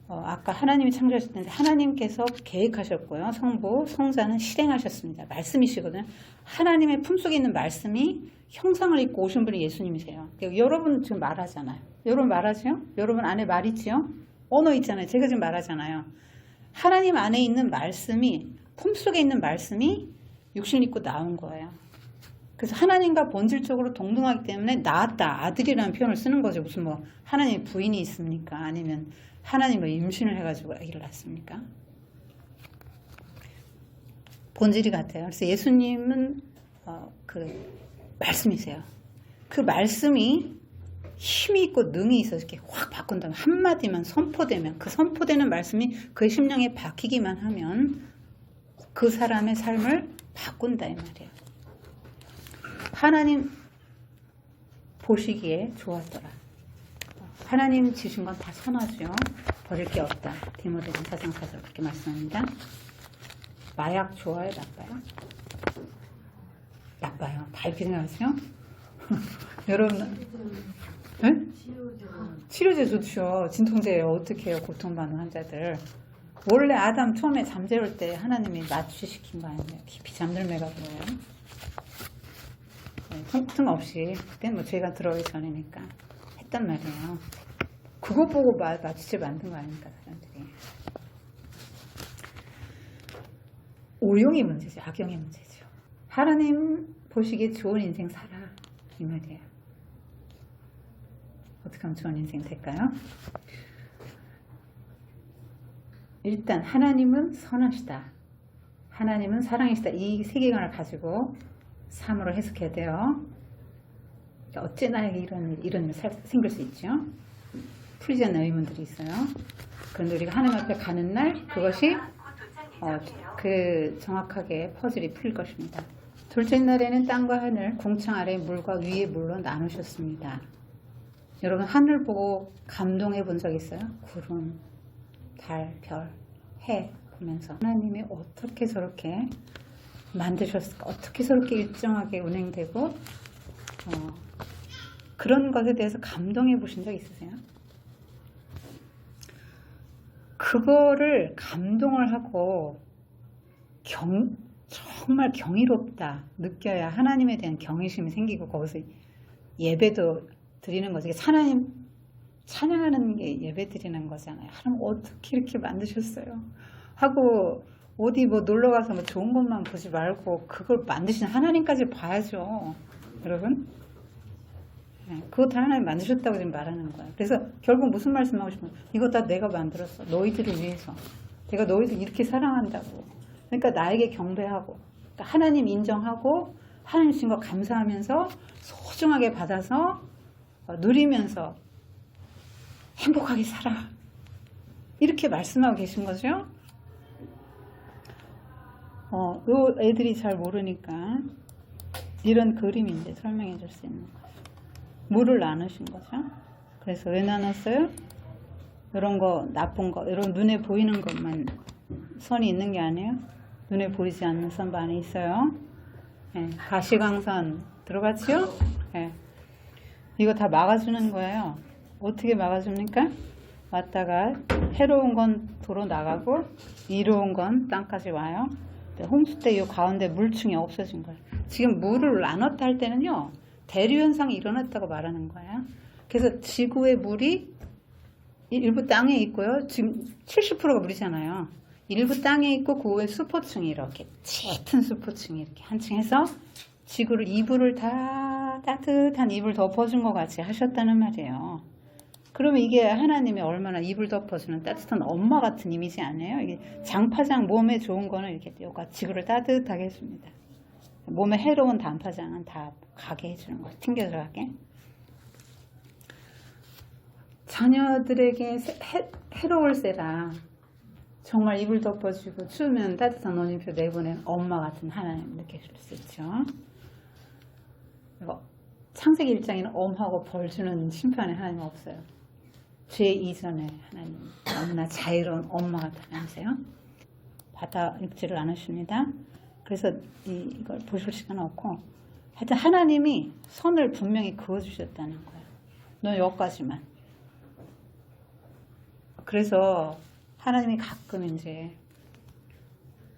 아까 하나님이 창조하실 텐데 하나님께서 계획하셨고요. 성부, 성자는 실행하셨습니다. 말씀이시거든요. 하나님의 품속에 있는 말씀이 형상을 입고 오신 분이 예수님이세요. 여러분 지금 말하잖아요. 여러분 말하죠? 여러분 안에 말 있지요? 언어 있잖아요. 제가 지금 말하잖아요. 하나님 안에 있는 말씀이 품속에 있는 말씀이 육신 입고 나온 거예요. 그래서 하나님과 본질적으로 동등하기 때문에 낳았다, 아들이라는 표현을 쓰는 거죠. 무슨 뭐 하나님 부인이 있습니까? 아니면 하나님을 임신을 해가지고 아기를 낳습니까? 본질이 같아요. 그래서 예수님은 그 말씀이세요. 그 말씀이 힘이 있고 능이 있어서 이렇게 확 바꾼다면 한마디만 선포되면 그 선포되는 말씀이 그의 심령에 박히기만 하면 그 사람의 삶을 바꾼다 이 말이에요. 하나님 보시기에 좋았더라. 하나님 지신 건 다 선하죠. 버릴 게 없다. 디모데전 4장 4절 그렇게 말씀합니다. 마약 좋아요? 나빠요? 나빠요. 다 이렇게 생각하세요? 여러분, 네? 치료제 좋죠. 진통제예요. 어떻게 해요? 고통받는 환자들. 원래 아담 처음에 잠재울 때 하나님이 마취시킨 거 아니에요? 깊이 잠들매가 그래요. 통증 없이 그때는 뭐 죄가 들어오기 전이니까 했단 말이에요. 그거 보고 마취제 만든 거 아닙니까 사람들이. 오용이 문제죠. 악용이 문제죠. 하나님 보시기에 좋은 인생 살아 이 말이에요. 어떻게 하면 좋은 인생 될까요? 일단 하나님은 선하시다. 하나님은 사랑이시다. 이 세계관을 가지고 삶으로 해석해야 돼요. 어째 나에게 이런 일이 생길 수 있죠? 풀리지 않는 의문들이 있어요. 그런데 우리가 하나님 앞에 가는 날 그것이 정확하게 퍼즐이 풀릴 것입니다. 둘째 날에는 땅과 하늘, 궁창 아래 물과 위의 물로 나누셨습니다. 여러분 하늘 보고 감동해 본 적 있어요? 구름, 달, 별, 해 보면서 하나님이 어떻게 저렇게 만드셨을까? 어떻게 저렇게 일정하게 운행되고 그런 것에 대해서 감동해 보신 적 있으세요? 그거를 감동을 하고 정말 경이롭다 느껴야 하나님에 대한 경외심이 생기고 거기서 예배도 드리는 거죠. 하나님 찬양하는 게 예배 드리는 거잖아요. 하나님 어떻게 이렇게 만드셨어요? 하고 어디 뭐 놀러 가서 뭐 좋은 것만 보지 말고 그걸 만드신 하나님까지 봐야죠. 여러분? 네, 그것도 하나님 만드셨다고 지금 말하는 거예요. 그래서 결국 무슨 말씀하고 싶은 거예요? 이거 다 내가 만들었어. 너희들을 위해서. 내가 너희들 이렇게 사랑한다고. 그러니까 나에게 경배하고 그러니까 하나님 인정하고 하나님 주신 거 감사하면서 소중하게 받아서 누리면서 행복하게 살아. 이렇게 말씀하고 계신 거죠. 요 애들이 잘 모르니까 이런 그림인데 설명해 줄 수 있는 거죠. 물을 나누신 거죠. 그래서 왜 나눴어요? 이런 거 나쁜 거 이런 눈에 보이는 것만 선이 있는 게 아니에요. 눈에 보이지 않는 선도 안에 있어요. 네, 가시광선 들어갔죠? 네. 이거 다 막아주는 거예요. 어떻게 막아줍니까? 왔다가 해로운 건 도로 나가고 이로운 건 땅까지 와요. 홍수 때 이 가운데 물층이 없어진 거예요. 지금 물을 나눴다 할 때는요. 대류 현상이 일어났다고 말하는 거예요. 그래서 지구의 물이 일부 땅에 있고요. 지금 70%가 물이잖아요. 일부 땅에 있고 그 위에 수포층이 이렇게 짙은 수포층이 이렇게 한층 해서 지구를 이불을 다 따뜻한 이불 덮어준 것 같이 하셨다는 말이에요. 그러면 이게 하나님이 얼마나 이불 덮어주는 따뜻한 엄마 같은 이미지 아니에요? 이게 장파장 몸에 좋은 거는 이렇게 지구를 따뜻하게 해줍니다. 몸에 해로운 단파장은 다 가게 해주는 거예요. 튕겨 들어가게. 자녀들에게 해로울세라 정말 이불 덮어주고 추우면 따뜻한 옷 입혀 내보낸 엄마 같은 하나님 느끼실 수 있죠. 그리고 창세기 1장에는 엄하고 벌 주는 심판의 하나님 없어요. 죄 이전에 하나님 너무나 자유로운 엄마 같은 하나님이세요. 받아 읽지를 않으십니다. 그래서 이걸 보실 시간 없고 하여튼 하나님이 선을 분명히 그어주셨다는 거예요. 너 여기까지만. 그래서 하나님이 가끔 이제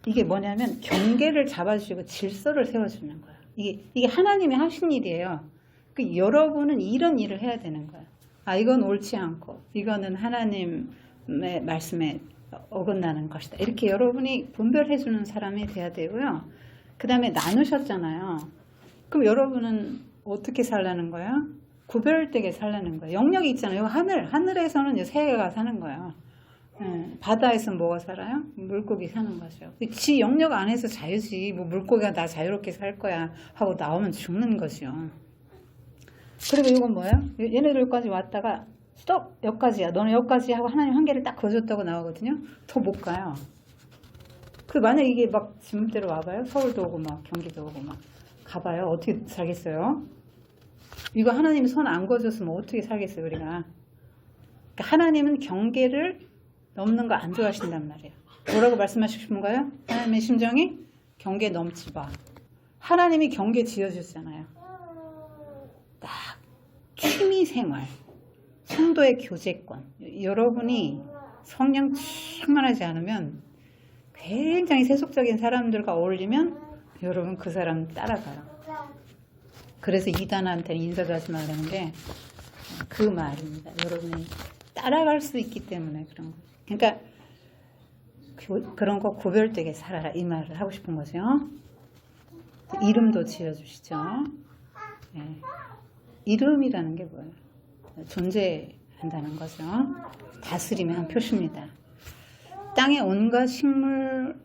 이게 뭐냐면 경계를 잡아주시고 질서를 세워주는 거예요. 이게 하나님이 하신 일이에요. 여러분은 이런 일을 해야 되는 거예요. 이건 옳지 않고 이거는 하나님의 말씀에 어긋나는 것이다. 이렇게 여러분이 분별해 주는 사람이 돼야 되고요. 그 다음에 나누셨잖아요. 그럼 여러분은 어떻게 살라는 거예요? 구별되게 살라는 거예요. 영역이 있잖아요. 하늘에서는 새가 사는 거예요. 바다에서는 뭐가 살아요? 물고기 사는 거죠. 지 영역 안에서 자유지. 뭐 물고기가 나 자유롭게 살 거야 하고 나오면 죽는 거죠. 그리고 이건 뭐예요? 얘네들 여기까지 왔다가 스톱! 여기까지야. 너는 여기까지 하고 하나님 한계를 딱 그어줬다고 나오거든요. 더 못 가요. 만약 이게 막 지문대로 와봐요. 서울도 오고 막 경기도 오고 막 가봐요. 어떻게 살겠어요? 이거 하나님이 손 안 그어줬으면 어떻게 살겠어요 우리가. 그러니까 하나님은 경계를 넘는 거 안 좋아하신단 말이에요. 뭐라고 말씀하시고 싶은 거예요? 하나님의 심정이 경계 넘지 마. 하나님이 경계 지어주잖아요. 딱 취미생활, 성도의 교제권. 여러분이 성령 충만하지 않으면 굉장히 세속적인 사람들과 어울리면 여러분 그 사람 따라가요. 그래서 이단한테는 인사도 하지 말라는 게 그 말입니다. 여러분이 따라갈 수 있기 때문에 그런 거예요. 그러니까 그런 거 구별되게 살아라 이 말을 하고 싶은 거죠. 이름도 지어주시죠. 예. 이름이라는 게 뭐예요? 존재한다는 거죠. 다스림의 한 표시입니다. 땅의 온갖 식물과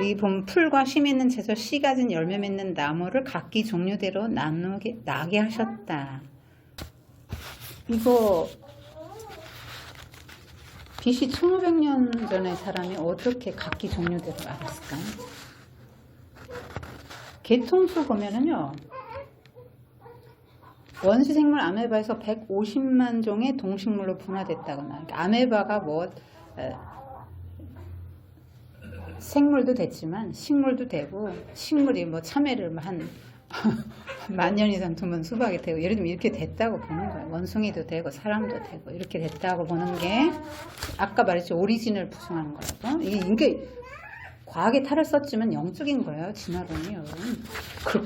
이 봄 풀과 씨 맺는 채소 씨 가진 열매 맺는 나무를 각기 종류대로 나게 하셨다. 이거 BC 1500년 전의 사람이 어떻게 각기 종류대로 알았을까요? 개통수 보면은요, 원시생물 아메바에서 150만 종의 동식물로 분화됐다거나, 그러니까 아메바가 생물도 됐지만 식물도 되고, 식물이 참외를 한 만년 이상 두면 수박이 되고, 예를 들면 이렇게 됐다고 보는 거예요. 원숭이도 되고 사람도 되고 이렇게 됐다고 보는 게, 아까 말했죠, 오리진을 부정하는 거라고. 이게 과학의 탈을 썼지만 영적인 거예요, 진화론이. 여러분, 그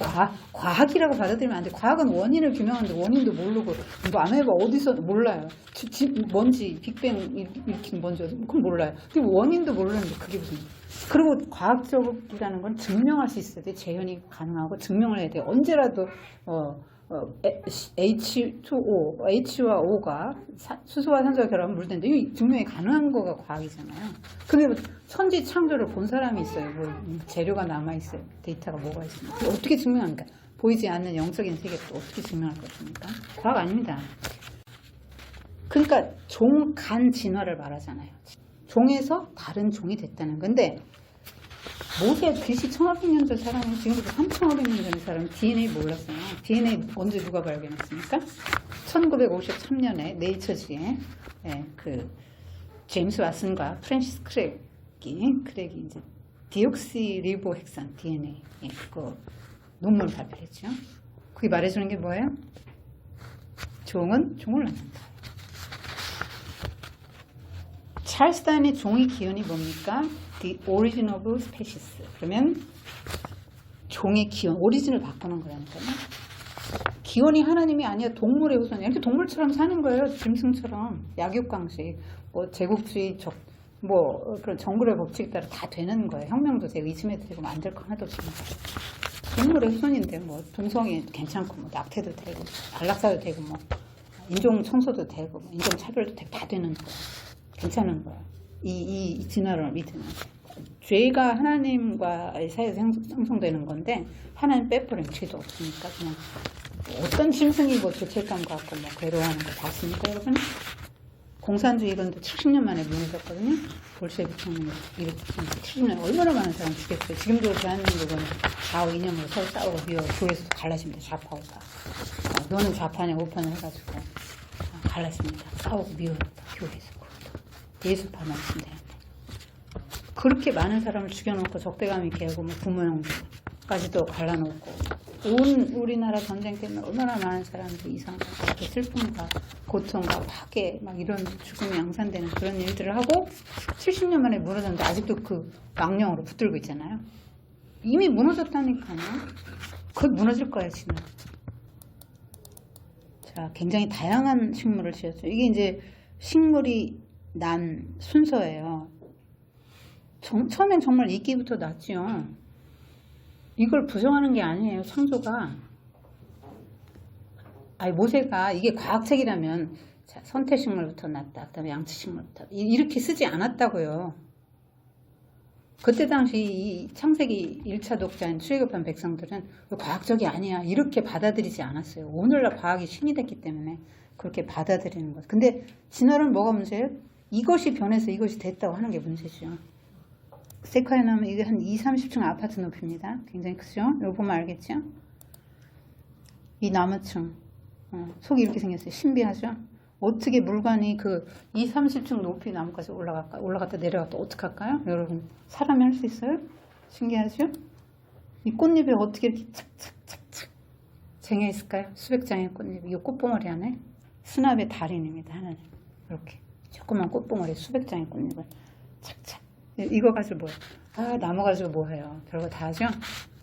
과학이라고 받아들이면 안 돼. 과학은 원인을 규명하는데 원인도 모르고, 아메바 어디서 몰라요. 뭔지 빅뱅 일으킨 뭔지 그건 몰라요. 근데 원인도 모르는데 그게 무슨. 그리고 과학적이라는 건 증명할 수 있어야 돼. 재현이 가능하고 증명을 해야 돼. 언제라도 H2O, H와 O가 수소와 산소가 결합하면 물 되는데 이 증명이 가능한 거가 과학이잖아요. 근데 천지 창조를 본 사람이 있어요. 재료가 남아있어요. 데이터가 뭐가 있습니까? 어떻게 증명합니까? 보이지 않는 영적인 세계를 또 어떻게 증명할 것입니까? 과학 아닙니다. 그러니까 간 진화를 말하잖아요. 종에서 다른 종이 됐다는 건데, 모세 BC 1500년 전 사람은 지금부터 3500년 전의 사람은 DNA 몰랐어요. DNA 언제 누가 발견했습니까? 1953년에 네이처지에 제임스 왓슨과 프랜시스 크랙이 이제 디옥시리보핵산 DNA 그 논문을 발표했죠. 그게 말해주는 게 뭐예요? 종은 종을 낳는다. 찰스 다윈의 종의 기원이 뭡니까? The origin of species. 그러면 종의 기원, 오리진을 바꾸는 거라니까요. 기원이 하나님이 아니야, 동물의 후손이야. 이렇게 동물처럼 사는 거예요. 짐승처럼. 약육강식, 제국주의, 그런 정글의 법칙에 따라 다 되는 거예요. 혁명도 되고 이즘에도 되고 만들 거 하나도 없는 거예요. 동물의 후손인데 동성이 괜찮고 낙태도 되고 안락사도 되고 인종 청소도 되고 인종 차별도 되고 다 되는 거예요. 괜찮은 거야. 이 진화론을 믿으면. 죄가 하나님과의 사이에서 형성되는 건데, 하나님 빼버리면 죄도 없으니까, 그냥, 어떤 짐승이 죄책감 갖고 괴로워하는 거 봤습니까, 여러분? 공산주의 이런데 70년 만에 무너졌거든요? 볼셰비크는 이렇게 70년 얼마나 많은 사람 죽였어요. 지금도 대한민국은 좌우 이념으로 서로 싸우고 교회에서도 갈라집니다. 좌파, 우파. 너는 좌파냐, 우파냐 해가지고, 갈라집니다. 싸우고 미워합니다. 교회에서. 예수파만 있으면 되는데. 그렇게 많은 사람을 죽여놓고 적대감 있게 하고 부모형까지도 갈라놓고 온 우리나라 전쟁 때문에 얼마나 많은 사람들이 이상하고 슬픔과 고통과 파괴 이런 죽음이 양산되는 그런 일들을 하고 70년 만에 무너졌는데 아직도 그 망령으로 붙들고 있잖아요. 이미 무너졌다니까요. 곧 무너질 거예요, 지금. 자, 굉장히 다양한 식물을 지었죠. 이게 이제 식물이 난 순서예요. 처음엔 정말 이끼부터 났지요. 이걸 부정하는 게 아니에요, 창조가. 모세가 이게 과학책이라면 선택식물부터 났다, 그 다음에 양치식물부터 이렇게 쓰지 않았다고요. 그때 당시 이 창세기 1차 독자인 출애굽한 백성들은 과학적이 아니야 이렇게 받아들이지 않았어요. 오늘날 과학이 신이 됐기 때문에 그렇게 받아들이는 거죠. 근데 진화론 뭐가 문제예요? 이것이 변해서 이것이 됐다고 하는 게 문제죠. 세카야 나면 이게 한 20-30층 아파트 높이입니다. 굉장히 크죠? 이거 보면 알겠죠? 이 나무층 속이 이렇게 생겼어요. 신비하죠? 어떻게 물건이 그 20-30층 높이 나무까지 올라갔다 내려갔다 어떡할까요? 여러분 사람이 할 수 있어요? 신기하죠? 이 꽃잎에 어떻게 이렇게 착착착착 쟁여 있을까요? 수백 장의 꽃잎. 이 꽃봉오리 안에 수납의 달인입니다. 하나는 이렇게 조그만 꽃봉오리 수백 장의 꽃잎을 착착. 이거 가지고 뭐예요? 나무 가지고 뭐 해요? 별거 다 하죠?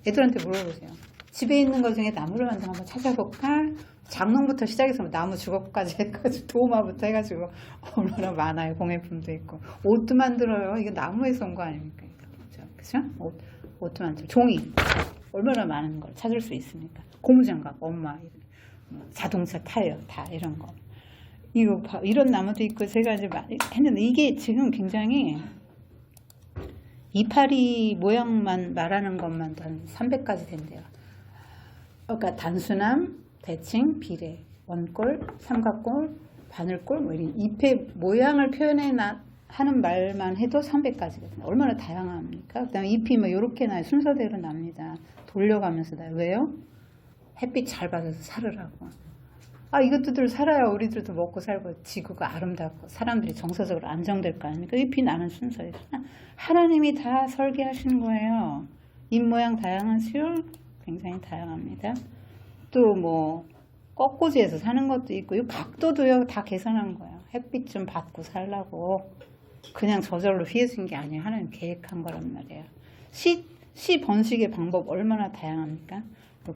애들한테 물어보세요. 집에 있는 것 중에 나무를 만든 거 한번 찾아볼까? 장롱부터 시작해서 나무 주걱까지 해가지고 도마부터 해가지고 얼마나 많아요. 공예품도 있고 옷도 만들어요. 이거 나무에서 온 거 아닙니까? 그죠? 옷도 많죠. 종이 얼마나 많은 걸 찾을 수 있습니까? 고무장갑, 엄마, 자동차 타이어 다 이런 거. 이거 이런 나무도 있고 제가 이제 했는데 이게 지금 굉장히 이파리 모양만 말하는 것만도 한 300가지 된대요. 그러니까 단순함, 대칭, 비례, 원골, 삼각골, 바늘골, 뭐 이런 잎의 모양을 하는 말만 해도 300가지거든요. 얼마나 다양합니까? 그다음에 잎이 뭐 이렇게 나요. 순서대로 납니다. 돌려가면서 나요. 왜요? 햇빛 잘 받아서 살으라고. 이것들도 살아야 우리들도 먹고 살고 지구가 아름답고 사람들이 정서적으로 안정될 거 아닙니까? 잎이 나는 순서예요. 하나님이 다 설계하신 거예요. 잎 모양 다양하죠? 굉장히 다양합니다. 또 뭐 꺾꽂이에서 사는 것도 있고 이 각도도요 다 계산한 거예요. 햇빛 좀 받고 살라고 그냥 저절로 휘어진 게 아니에요. 하나님 계획한 거란 말이에요. 씨 번식의 방법 얼마나 다양합니까?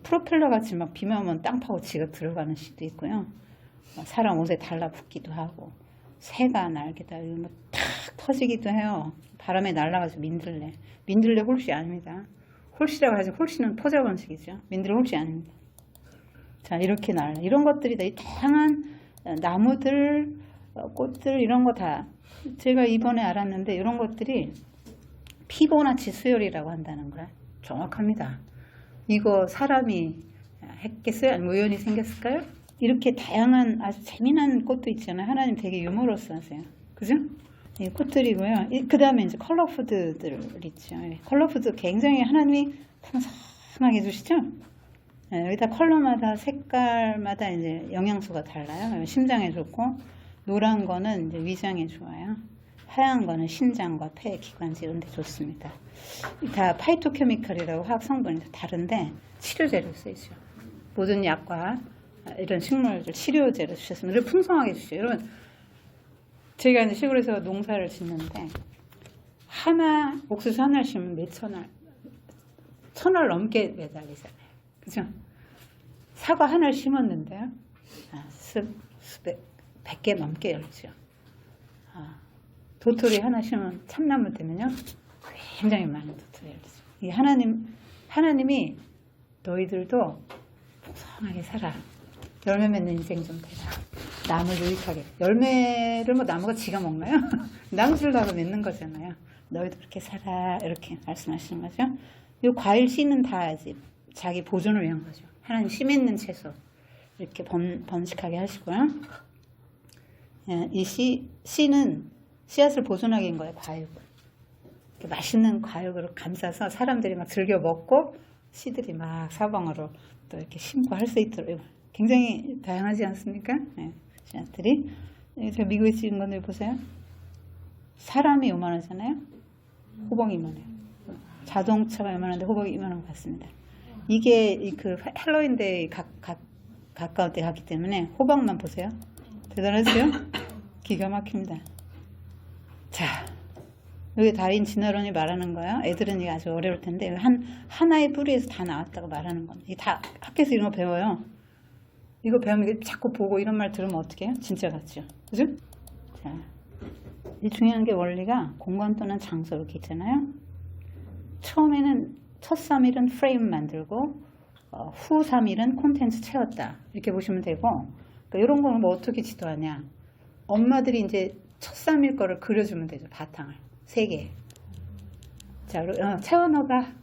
프로펠러 같이 막 비만 오면 땅 파고 지가 들어가는 씨도 있고요. 사람 옷에 달라붙기도 하고 새가 날개다 탁 터지기도 해요. 바람에 날아가서 민들레 홀씨 아닙니다. 홀씨라고 하지 홀씨는 포자 번식이죠. 민들레 홀씨 아닙니다. 자 이렇게 이런 것들이 다 다양한 나무들 꽃들 이런 거 다 제가 이번에 알았는데 이런 것들이 피보나치 수열이라고 한다는 거야. 정확합니다. 이거 사람이 했겠어요? 아니면 우연히 생겼을까요? 이렇게 다양한 아주 재미난 꽃도 있잖아요. 하나님 되게 유머러스 하세요. 그죠? 이 꽃들이고요. 그 다음에 이제 컬러푸드들 있죠. 컬러푸드 굉장히 하나님이 풍성하게 주시죠? 여기다 컬러마다 색깔마다 이제 영양소가 달라요. 심장에 좋고 노란 거는 이제 위장에 좋아요. 하얀 거는 신장과 폐, 기관지 이런 데 좋습니다. 다 파이토케미컬이라고 화학 성분이 다른데 치료제로 쓰이죠. 모든 약과 이런 식물들 치료제로 주셨습니다. 풍성하게 주시죠. 여러분 제가 이제 시골에서 농사를 짓는데 옥수수 하나를 심으면 몇 천알 넘게 매달리잖아요. 그죠? 사과 하나를 심었는데요. 수백, 100개 넘게 열죠. 도토리 하나 심으면 참나무 되면요. 굉장히 많은 도토리 열죠. 이 하나님이 너희들도 풍성하게 살아. 열매 맺는 인생 좀 되라. 나무 유익하게. 열매를 뭐 나무가 지가 먹나요? 나무 주려고 맺는 거잖아요. 너희도 그렇게 살아. 이렇게 말씀하시는 거죠. 이 과일 씨는 다 자기 보존을 위한 거죠. 하나님 씨 맺는 채소. 이렇게 번식하게 하시고요. 이 씨는 씨앗을 보존하기 위한 거예요. 과육을. 맛있는 과육으로 감싸서 사람들이 막 즐겨 먹고 씨들이 막 사방으로 또 이렇게 심고 할 수 있도록 굉장히 다양하지 않습니까? 네, 씨앗들이. 제가 미국에 찍은 건데 보세요. 사람이 요만하잖아요. 호박이 이만해요. 자동차가 요만한데 호박이 이만한 것 같습니다. 이게 그 헬로윈데이 가까운 때 갔기 때문에 호박만 보세요. 대단하죠? 기가 막힙니다. 자, 여기 다윈 진화론이 말하는 거예요. 애들은 이게 아주 어려울 텐데 하나의 뿌리에서 다 나왔다고 말하는 겁니다. 이게 다 학교에서 이런 거 배워요. 이거 배우면 자꾸 보고 이런 말 들으면 어떻게 해요? 진짜 같죠? 그죠? 자, 이 중요한 게 원리가 공간 또는 장소 이렇게 있잖아요. 처음에는 첫 3일은 프레임 만들고 후 3일은 콘텐츠 채웠다. 이렇게 보시면 되고 그러니까 이런 거는 뭐 어떻게 지도하냐. 엄마들이 이제 첫 3일 거를 그려주면 되죠. 바탕을. 3개. 자, 채워넣어봐.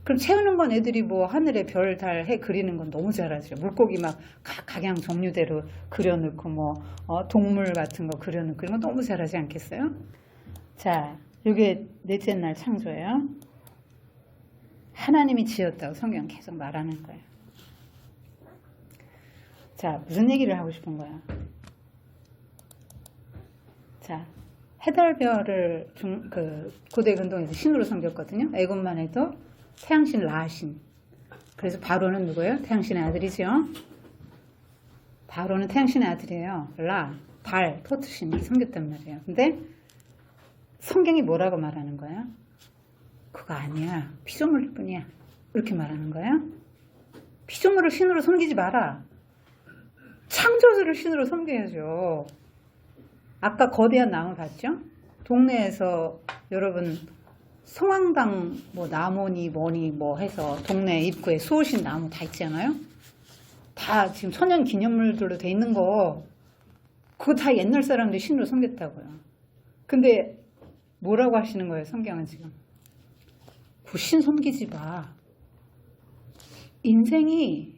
그럼 채우는 건 애들이 뭐 하늘에 별, 달, 해 그리는 건 너무 잘하죠. 물고기 막 각양 종류대로 그려놓고 뭐 동물 같은 거 그려놓고 이런 거 너무 잘하지 않겠어요? 자, 이게 넷째 날 창조예요. 하나님이 지었다고 성경 계속 말하는 거예요. 자, 무슨 얘기를 하고 싶은 거야? 자, 해달별을 고대 근동에서 신으로 섬겼거든요. 애굽만 해도 태양신 라신. 그래서 바로는 누구예요? 태양신의 아들이죠. 바로는 태양신의 아들이에요. 달, 토트신이 섬겼단 말이에요. 근데 성경이 뭐라고 말하는 거예요? 그거 아니야. 피조물일 뿐이야. 이렇게 말하는 거예요. 피조물을 신으로 섬기지 마라. 창조주를 신으로 섬겨야죠. 아까 거대한 나무 봤죠? 동네에서 여러분 성황당 뭐 나무니 뭐니 뭐 해서 동네 입구에 수호신 나무 다 있잖아요. 다 지금 천연 기념물들로 돼 있는 거 그거 다 옛날 사람들이 신으로 섬겼다고요. 근데 뭐라고 하시는 거예요, 성경은 지금? 그 신 섬기지 마. 인생이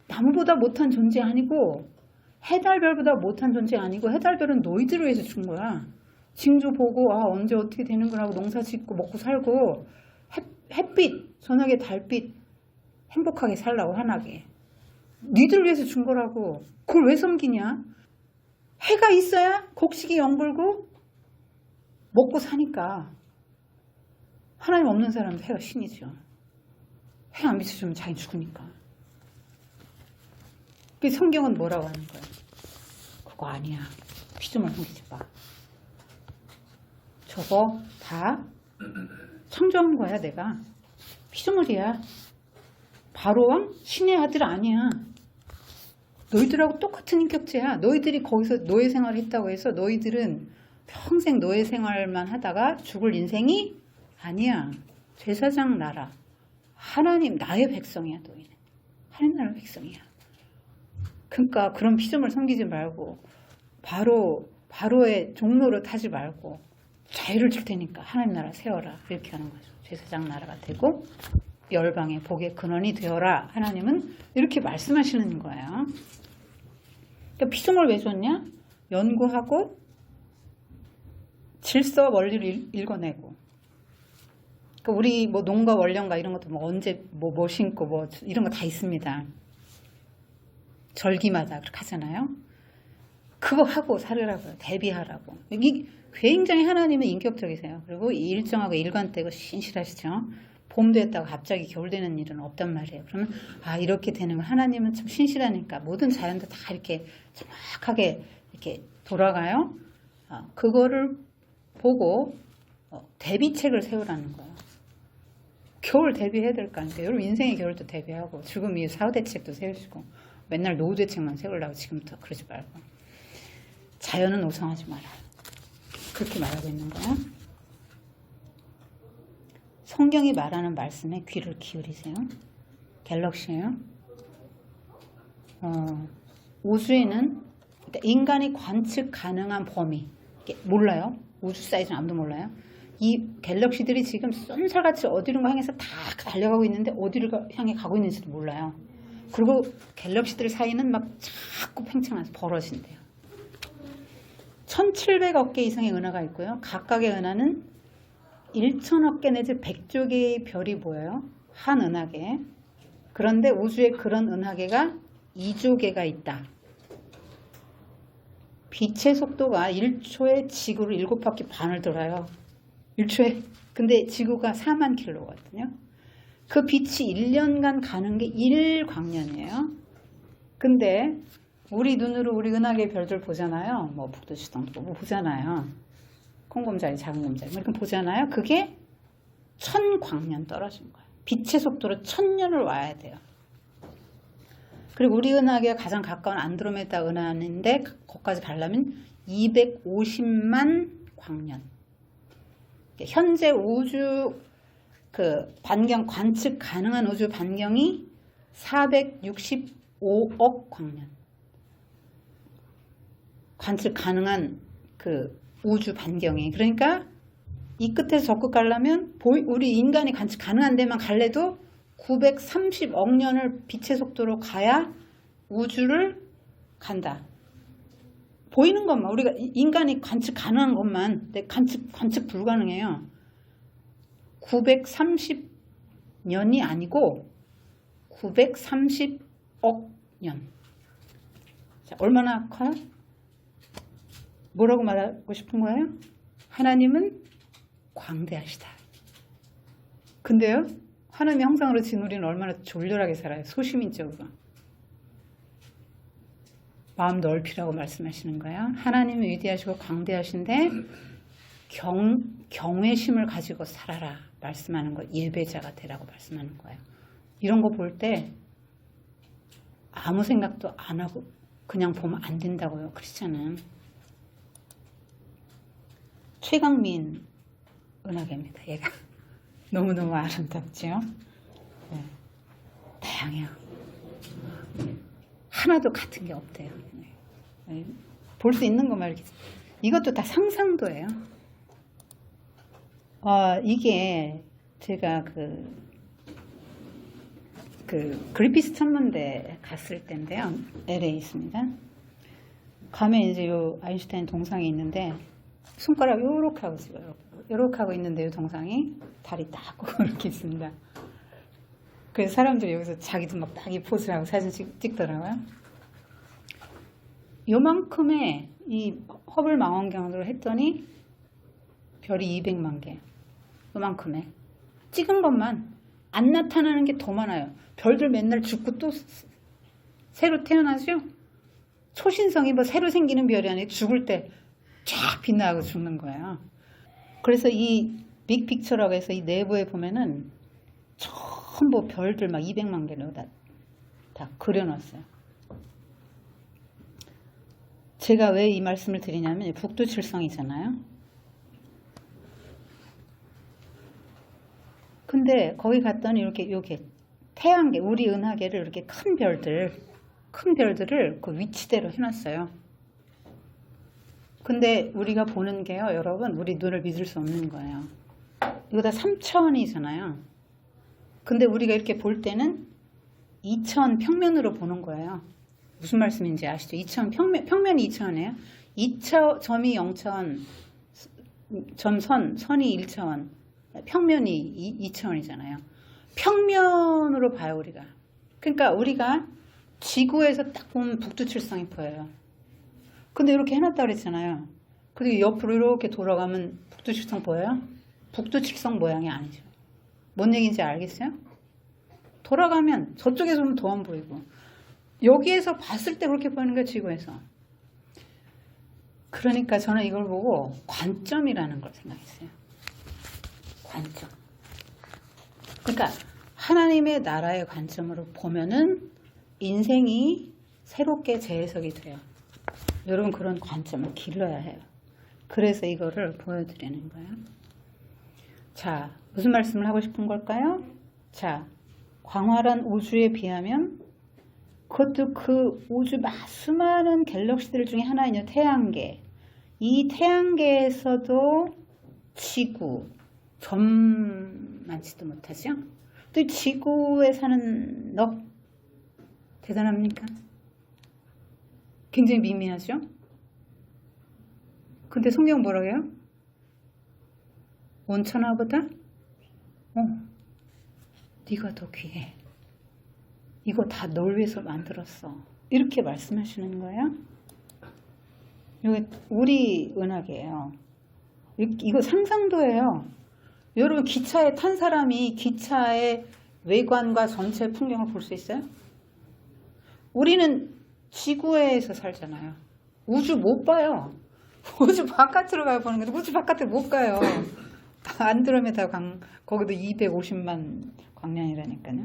나무보다 못한 존재 아니고 해달별보다 못한 존재 아니고 해달별은 너희들을 위해서 준 거야. 징조 보고 언제 어떻게 되는 거라고 농사 짓고 먹고 살고 햇빛, 저녁에 달빛 행복하게 살라고 환하게. 니들 위해서 준 거라고. 그걸 왜 섬기냐? 해가 있어야 곡식이 영불고 먹고 사니까. 하나님 없는 사람은 해가 신이죠. 해 안 비춰주면 자기 죽으니까. 그 성경은 뭐라고 하는 거야? 그거 아니야. 피조물 섬기지 마. 저거 다 창조한 거야, 내가. 피조물이야. 바로왕 신의 아들 아니야. 너희들하고 똑같은 인격체야. 너희들이 거기서 노예 생활을 했다고 해서 너희들은 평생 노예 생활만 하다가 죽을 인생이 아니야. 제사장 나라. 하나님 나의 백성이야, 너희는. 하나님 나라의 백성이야. 그러니까 그런 피조물 섬기지 말고 바로의 종로를 타지 말고 자유를 줄 테니까 하나님 나라 세워라. 이렇게 하는 거죠. 제사장 나라가 되고 열방의 복의 근원이 되어라. 하나님은 이렇게 말씀하시는 거예요. 그러니까 피조물 왜 줬냐? 연구하고 질서 원리를 읽어내고. 그러니까 우리 뭐 농가 원령가 이런 것도 뭐 언제 뭐 심고 뭐 이런 거 다 있습니다. 절기마다 그렇게 하잖아요. 그거 하고 살으라고요. 대비하라고. 이게 굉장히 하나님은 인격적이세요. 그리고 일정하고 일관되고 신실하시죠. 봄 됐다고 갑자기 겨울 되는 일은 없단 말이에요. 그러면 이렇게 되는 거 하나님은 참 신실하니까 모든 자연도 다 이렇게 정확하게 이렇게 돌아가요. 그거를 보고 대비책을 세우라는 거예요. 겨울 대비해야 될 거 아니에요. 여러분 인생의 겨울도 대비하고 죽음 이후 사후대책도 세우시고 맨날 노후대책만 세우려고 지금부터 그러지 말고 자연은 오성하지 마라. 그렇게 말하고 있는 거예요. 성경이 말하는 말씀에 귀를 기울이세요. 갤럭시예요. 우주에는 인간이 관측 가능한 범위 몰라요. 우주 사이즈는 아무도 몰라요. 이 갤럭시들이 지금 쏜살같이 어디론가 향해서 다 달려가고 있는데 어디를 향해 가고 있는지도 몰라요. 그리고 갤럭시들 사이는 막 자꾸 팽창해서 벌어진대요. 1700억 개 이상의 은하가 있고요. 각각의 은하는 1000억 개 내지 100조 개의 별이 보여요. 한 은하계. 그런데 우주에 그런 은하계가 2조 개가 있다. 빛의 속도가 1초에 지구를 7바퀴 반을 돌아요. 1초에. 근데 지구가 4만 킬로거든요. 그 빛이 1년간 가는 게 1광년이에요. 근데 우리 눈으로 우리 은하계 별들 보잖아요. 뭐 북두시등도 뭐 보잖아요. 큰 곰자리, 작은 곰자리 이렇게 보잖아요. 그게 1000광년 떨어진 거예요. 빛의 속도로 1000년을 와야 돼요. 그리고 우리 은하계가 가장 가까운 안드로메다 은하인데 거기까지 가려면 250만 광년. 현재 우주 그 반경 관측 가능한 우주 반경이 465억 광년. 관측 가능한 그 우주 반경이. 그러니까 이 끝에서 저 끝 가려면 우리 인간이 관측 가능한 데만 갈래도 930억 년을 빛의 속도로 가야 우주를 간다. 보이는 것만 우리가 인간이 관측 가능한 것만 관측 불가능해요. 930년이 아니고 930억 년. 자, 얼마나 커요? 뭐라고 말하고 싶은 거예요? 하나님은 광대하시다. 근데요, 하나님의 형상으로 지은 우리는 얼마나 졸렬하게 살아요. 소시민적으로. 마음 넓히라고 말씀하시는 거예요. 하나님은 위대하시고 광대하신데 경외심을 가지고 살아라 말씀하는 거, 예배자가 되라고 말씀하는 거예요. 이런 거 볼 때 아무 생각도 안 하고 그냥 보면 안 된다고요. 크리스찬은. 최강민 은하계입니다. 얘가 너무너무 아름답죠? 네. 다양해요. 하나도 같은 게 없대요. 네. 볼 수 있는 것만 이렇게. 이것도 다 상상도예요. 이게 제가 그리피스 천문대 갔을 때인데요. LA에 있습니다. 가면 이제 요 아인슈타인 동상이 있는데 손가락 요렇게 하고 있어요. 요렇게 하고 있는데 요 동상이 다리 딱 고 이렇게 있습니다. 그래서 사람들이 여기서 자기도 막 딱 이 포즈를 하고 사진 찍더라고요. 요만큼의 이 허블 망원경으로 했더니 별이 200만 개. 요만큼의 찍은 것만 안 나타나는 게 더 많아요. 별들 맨날 죽고 또 새로 태어나죠? 초신성이 뭐 새로 생기는 별이 아니고 죽을 때 쫙 빛나고 죽는 거예요. 그래서 이 빅픽처라고 해서 이 내부에 보면은 전부 별들 막 200만 개로 다 그려놨어요. 제가 왜 이 말씀을 드리냐면 북두칠성이잖아요. 근데 거기 갔더니 이렇게 태양계, 우리 은하계를 이렇게 큰 별들을 그 위치대로 해놨어요. 근데 우리가 보는 게요, 여러분, 우리 눈을 믿을 수 없는 거예요. 이거 다 3차원이잖아요. 근데 우리가 이렇게 볼 때는 2차원 평면으로 보는 거예요. 무슨 말씀인지 아시죠? 2차원 평면이 2차원이에요. 2차 점이 0차원, 선이 1차원, 평면이 2차원이잖아요. 평면으로 봐요, 우리가. 그러니까 우리가 지구에서 딱 보면 북두칠성이 보여요. 근데 이렇게 해놨다 그랬잖아요. 그리고 옆으로 이렇게 돌아가면 북두칠성 보여요? 북두칠성 모양이 아니죠. 뭔 얘기인지 알겠어요? 돌아가면 저쪽에서 보면 더 안 보이고 여기에서 봤을 때 그렇게 보이는 거예요, 지구에서. 그러니까 저는 이걸 보고 관점이라는 걸 생각했어요. 관점. 그러니까 하나님의 나라의 관점으로 보면은 인생이 새롭게 재해석이 돼요. 여러분 그런 관점을 길러야 해요. 그래서 이거를 보여드리는 거예요. 자, 무슨 말씀을 하고 싶은 걸까요? 자, 광활한 우주에 비하면 그것도 그 우주 수많은 갤럭시들 중에 하나인 태양계. 이 태양계에서도 지구, 점만치도 못하죠? 또 지구에 사는 너 대단합니까? 굉장히 미미하죠? 근데 성경 뭐라고 해요? 온천하보다? 네가 더 귀해. 이거 다 널 위해서 만들었어. 이렇게 말씀하시는 거예요. 이거 우리 은하계예요. 이거 상상도예요. 여러분 기차에 탄 사람이 기차의 외관과 전체 풍경을 볼 수 있어요? 우리는 지구에서 살잖아요. 우주 못 봐요. 우주 바깥으로 가야 보는 건데 우주 바깥에 못 가요. 안드로메다 거기도 250만 광년이라니까요.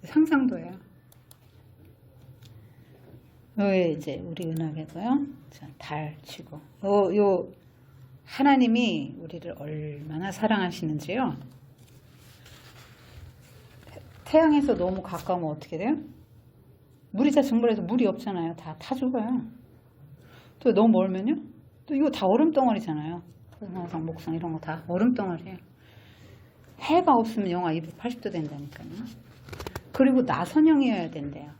상상도예요. 여기 이제 우리 은하계고요. 달, 지구. 요 하나님이 우리를 얼마나 사랑하시는지요. 태양에서 너무 가까우면 어떻게 돼요? 물이 다 증발해서 물이 없잖아요. 다 죽어요. 또 너무 멀면요? 또 이거 다 얼음덩어리잖아요. 화성, 목성 이런 거 다 얼음덩어리예요. 해가 없으면 영하 280도 된다니까요. 그리고 나선형이어야 된대요.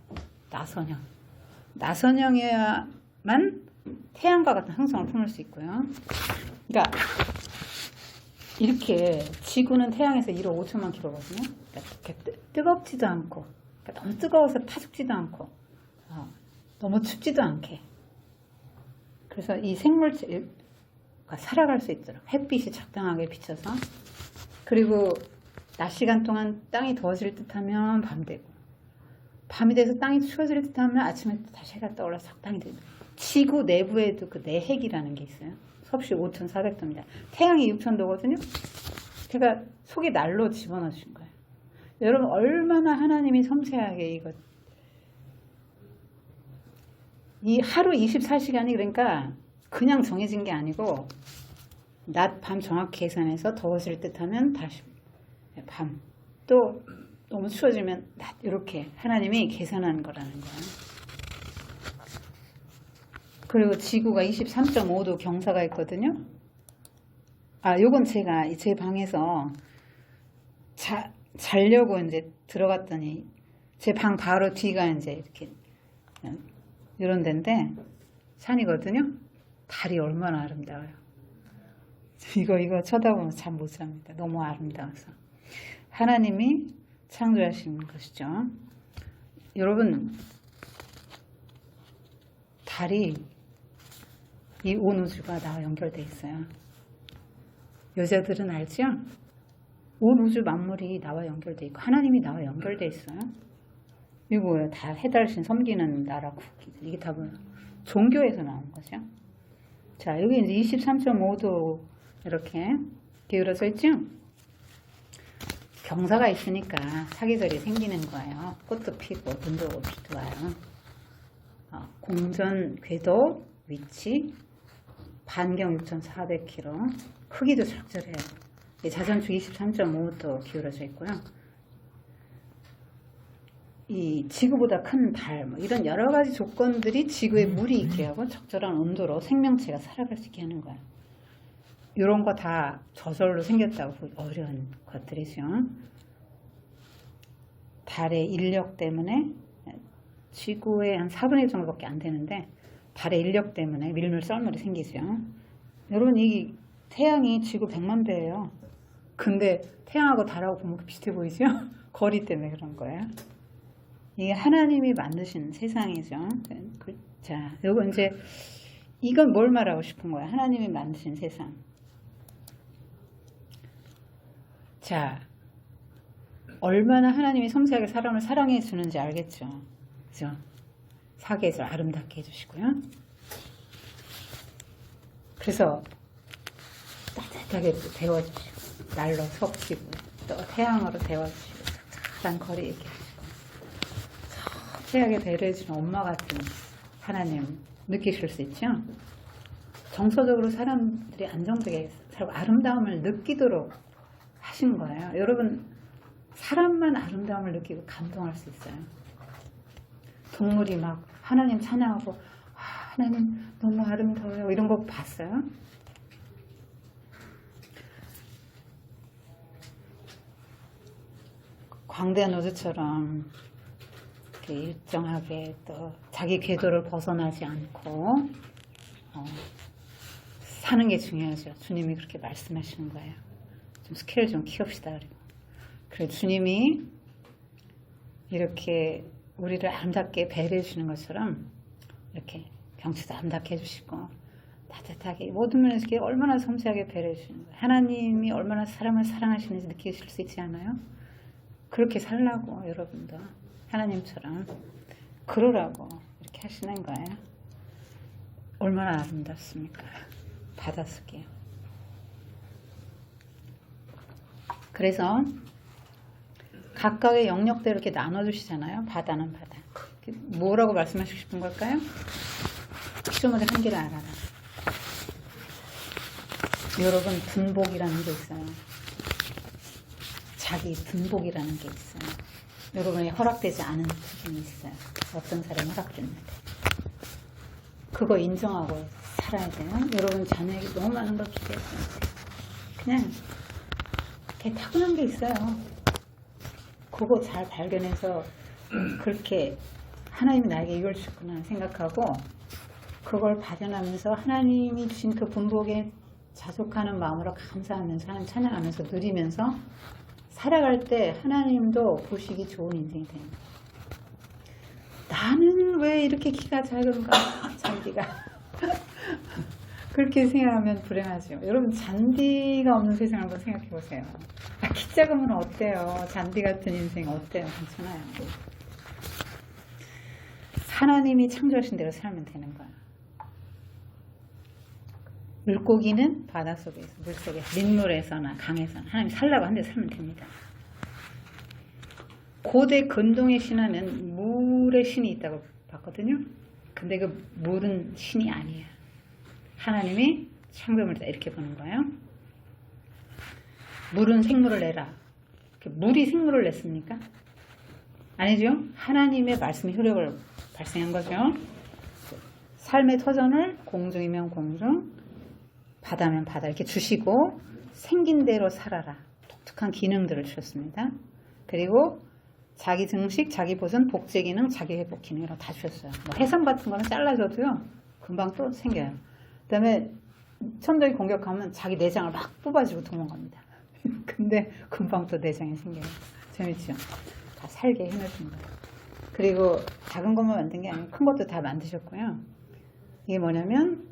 나선형이어야만 태양과 같은 항성을 품을 수 있고요. 그러니까 이렇게 지구는 태양에서 1억 5천만 킬로거든요. 그러니까 뜨겁지도 않고 그러니까 너무 뜨거워서 타죽지도 않고 너무 춥지도 않게. 그래서 이 생물체가 살아갈 수 있도록 햇빛이 적당하게 비쳐서 그리고 낮 시간 동안 땅이 더워질 듯하면 밤 되고 밤이 돼서 땅이 추워질 듯하면 아침에 또 다시 해가 떠올라서 적당히 되고 지구 내부에도 그 내핵이라는 게 있어요. 섭씨 5,400도입니다. 태양이 6,000도거든요. 제가 속에 날로 집어넣어 주신 거예요. 여러분 얼마나 하나님이 섬세하게 이 하루 24시간이 그러니까 그냥 정해진 게 아니고 낮, 밤 정확히 계산해서 더워질 듯하면 다시 밤. 또 너무 추워지면 낮. 이렇게 하나님이 계산한 거라는 거예요. 그리고 지구가 23.5도 경사가 있거든요. 요건 제가 제 방에서 자려고 이제 들어갔더니 제 방 바로 뒤가 이제 이렇게 이런 데인데 산이거든요. 달이 얼마나 아름다워요. 이거 쳐다보면 잠 못 잡니다. 너무 아름다워서. 하나님이 창조하신 것이죠. 여러분, 달이 이 온 우주가 나와 연결되어 있어요. 여자들은 알죠? 온 우주 만물이 나와 연결되어 있고 하나님이 나와 연결되어 있어요. 이거 뭐예요? 다 해달신 섬기는 나라 국기들. 이게 다 뭐예요? 종교에서 나온 거죠. 자, 여기 이제 23.5도 이렇게 기울어져 있죠? 경사가 있으니까 사계절이 생기는 거예요. 꽃도 피고 눈도 오고 비도 와요. 공전 궤도 위치 반경 6,400km, 크기도 적절해요. 자전축 23.5도 기울어져 있고요. 이 지구보다 큰 달, 이런 여러 가지 조건들이 지구에 물이 있게 하고 적절한 온도로 생명체가 살아갈 수 있게 하는 거예요. 이런 거 다 저절로 생겼다고 보기 어려운 것들이죠. 달의 인력 때문에 지구의 한 4분의 1 정도밖에 안 되는데 달의 인력 때문에 밀물 썰물이 생기죠. 여러분, 이 태양이 지구 100만 배예요. 근데 태양하고 달하고 보면 비슷해 보이죠? 거리 때문에 그런 거예요. 이게 하나님이 만드신 세상이죠. 자, 요거 이제 이건 뭘 말하고 싶은 거야? 하나님이 만드신 세상. 자, 얼마나 하나님이 섬세하게 사람을 사랑해 주는지 알겠죠? 그죠? 사계절 아름답게 해주시고요. 그래서 따뜻하게 데워주시고 날로 속히고 또 태양으로 데워주시고 적절한 거리 이렇게 섬세하게 배려해주는 엄마 같은 하나님 느끼실 수 있죠? 정서적으로 사람들이 안정되게 살고 아름다움을 느끼도록 하신 거예요. 여러분, 사람만 아름다움을 느끼고 감동할 수 있어요. 동물이 막 하나님 찬양하고 하나님 너무 아름다워요 이런 거 봤어요? 광대한 우주처럼 일정하게 또 자기 궤도를 벗어나지 않고 사는 게 중요하죠. 주님이 그렇게 말씀하시는 거예요. 좀 스케일 좀 키웁시다. 그리고 주님이 이렇게 우리를 아름답게 배려해 주시는 것처럼 이렇게 경치도 아름답게 해주시고 따뜻하게 모든 면에서 얼마나 섬세하게 배려해 주시는 거예요. 하나님이 얼마나 사람을 사랑하시는지 느끼실 수 있지 않아요? 그렇게 살라고 여러분도 하나님처럼 그러라고 이렇게 하시는 거예요. 얼마나 아름답습니까? 받아쓰기요. 그래서 각각의 영역대로 이렇게 나눠주시잖아요. 바다는 바다. 뭐라고 말씀하시고 싶은 걸까요? 피조물의 한계를 알아라. 여러분, 분복이라는 게 있어요. 자기 분복이라는 게 있어요. 여러분이 허락되지 않은 부분이 있어요. 어떤 사람이 허락됐는데. 그거 인정하고 살아야 돼요. 여러분, 자녀에게 너무 많은 걸 기대했어요. 그냥 되게 타고난 게 있어요. 그거 잘 발견해서 그렇게 하나님이 나에게 이걸 주셨구나 생각하고 그걸 발견하면서 하나님이 주신 그 분복에 자족하는 마음으로 감사하면서 하나님 찬양하면서 누리면서 살아갈 때 하나님도 보시기 좋은 인생이 됩니다. 나는 왜 이렇게 키가 작은가? 잔디가 그렇게 생각하면 불행하죠. 여러분, 잔디가 없는 세상을 한번 생각해 보세요. 키 작으면 어때요? 잔디 같은 인생 어때요? 괜찮아요. 하나님이 창조하신 대로 살면 되는 거야. 물고기는 바닷속에서, 물속에서, 민물에서나 강에서나 하나님 살라고 한 데 살면 됩니다. 고대 근동의 신화는 물의 신이 있다고 봤거든요. 근데 그 물은 신이 아니에요. 하나님이 창조물이다 이렇게 보는 거예요. 물은 생물을 내라. 물이 생물을 냈습니까? 아니죠. 하나님의 말씀의 효력을 발생한 거죠. 삶의 터전을 공중이면 공중, 바다면 바다 이렇게 주시고 생긴 대로 살아라. 독특한 기능들을 주셨습니다. 그리고 자기 증식, 자기 보존, 복제 기능, 자기 회복 기능이라고 다 주셨어요. 뭐 해삼 같은 거는 잘라줘도요. 금방 또 생겨요. 그 다음에 천적이 공격하면 자기 내장을 막 뽑아주고 도망갑니다. 근데 금방 또 내장이 생겨요. 재밌죠? 다 살게 해놓으신 거예요. 그리고 작은 것만 만든 게 아니고 큰 것도 다 만드셨고요. 이게 뭐냐면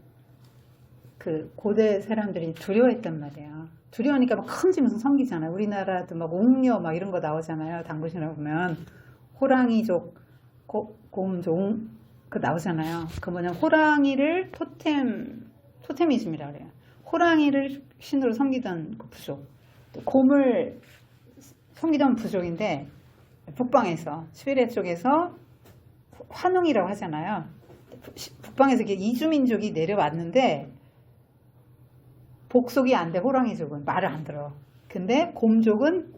그 고대 사람들이 두려워했단 말이에요. 두려우니까 막 큰 짐승 섬기잖아요. 우리나라도 막 옥녀 막 이런 거 나오잖아요. 당구시나 보면 호랑이족, 곰족 그 나오잖아요. 그 뭐냐면 호랑이를 토테미즘이라고 그래요. 호랑이를 신으로 섬기던 그 부족, 또 곰을 섬기던 부족인데 북방에서 시베리아 쪽에서 환웅이라고 하잖아요. 북방에서 이주민족이 내려왔는데 복속이 안 돼. 호랑이족은 말을 안 들어. 근데 곰족은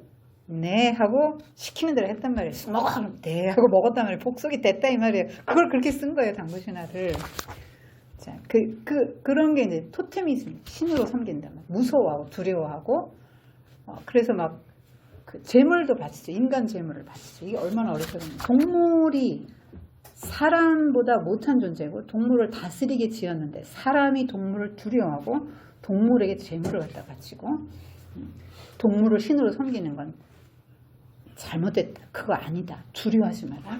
네 하고 시키는 대로 했단 말이에요. 먹어 네 하고 먹었단 말이에요. 복속이 됐다 이 말이에요. 그걸 그렇게 쓴 거예요. 당구신화를. 자, 그런 게 이제 토테미즘, 신으로 섬긴단 말이에요. 무서워하고 두려워하고 그래서 막 그 재물도 바치죠. 인간 재물을 바치죠. 이게 얼마나 어렵거든요. 동물이 사람보다 못한 존재고 동물을 다스리게 지었는데 사람이 동물을 두려워하고 동물에게 재물을 갖다 바치고 동물을 신으로 섬기는 건 잘못됐다. 그거 아니다. 두려워하지 마라.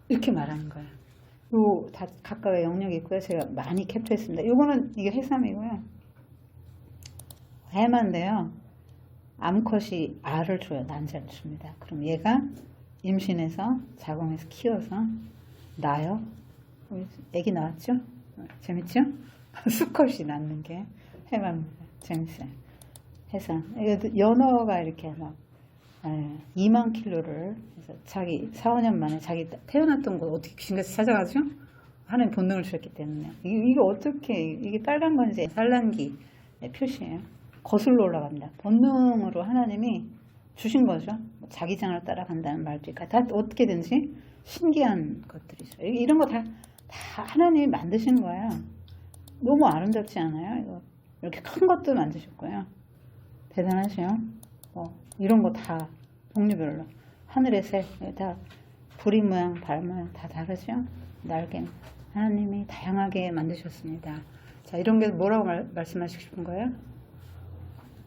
이렇게 말하는 거예요. 요 다 각각의 영역이 있고요. 제가 많이 캡처했습니다. 요거는 이게 해삼이고요. 해마인데요. 암컷이 알을 줘요. 난자를 줍니다. 그럼 얘가 임신해서 자궁에서 키워서 낳아요. 애기 나왔죠? 재밌죠? 수컷이 낳는 게 해마입니다. 재밌어요. 해삼. 연어가 이렇게 막 2만 킬로를 해서 자기 4, 5년 만에 자기 태어났던 곳 어떻게 귀신같이 찾아가죠? 하나님 본능을 주셨기 때문에 이게 어떻게 이게 빨간 건지 산란기 표시예요. 거슬러 올라갑니다. 본능으로 하나님이 주신 거죠. 자기장을 따라간다는 말도 있고 다 어떻게든지 신기한 것들이죠. 이런 거 다 하나님이 만드신 거예요. 너무 아름답지 않아요? 이거 이렇게 큰 것도 만드셨고요. 대단하죠? 이런 거 다 종류별로 하늘의 색 다 부리 모양, 발 모양 다 다르죠? 날개는 하나님이 다양하게 만드셨습니다. 자, 이런 게 뭐라고 말씀하시고 싶은 거예요?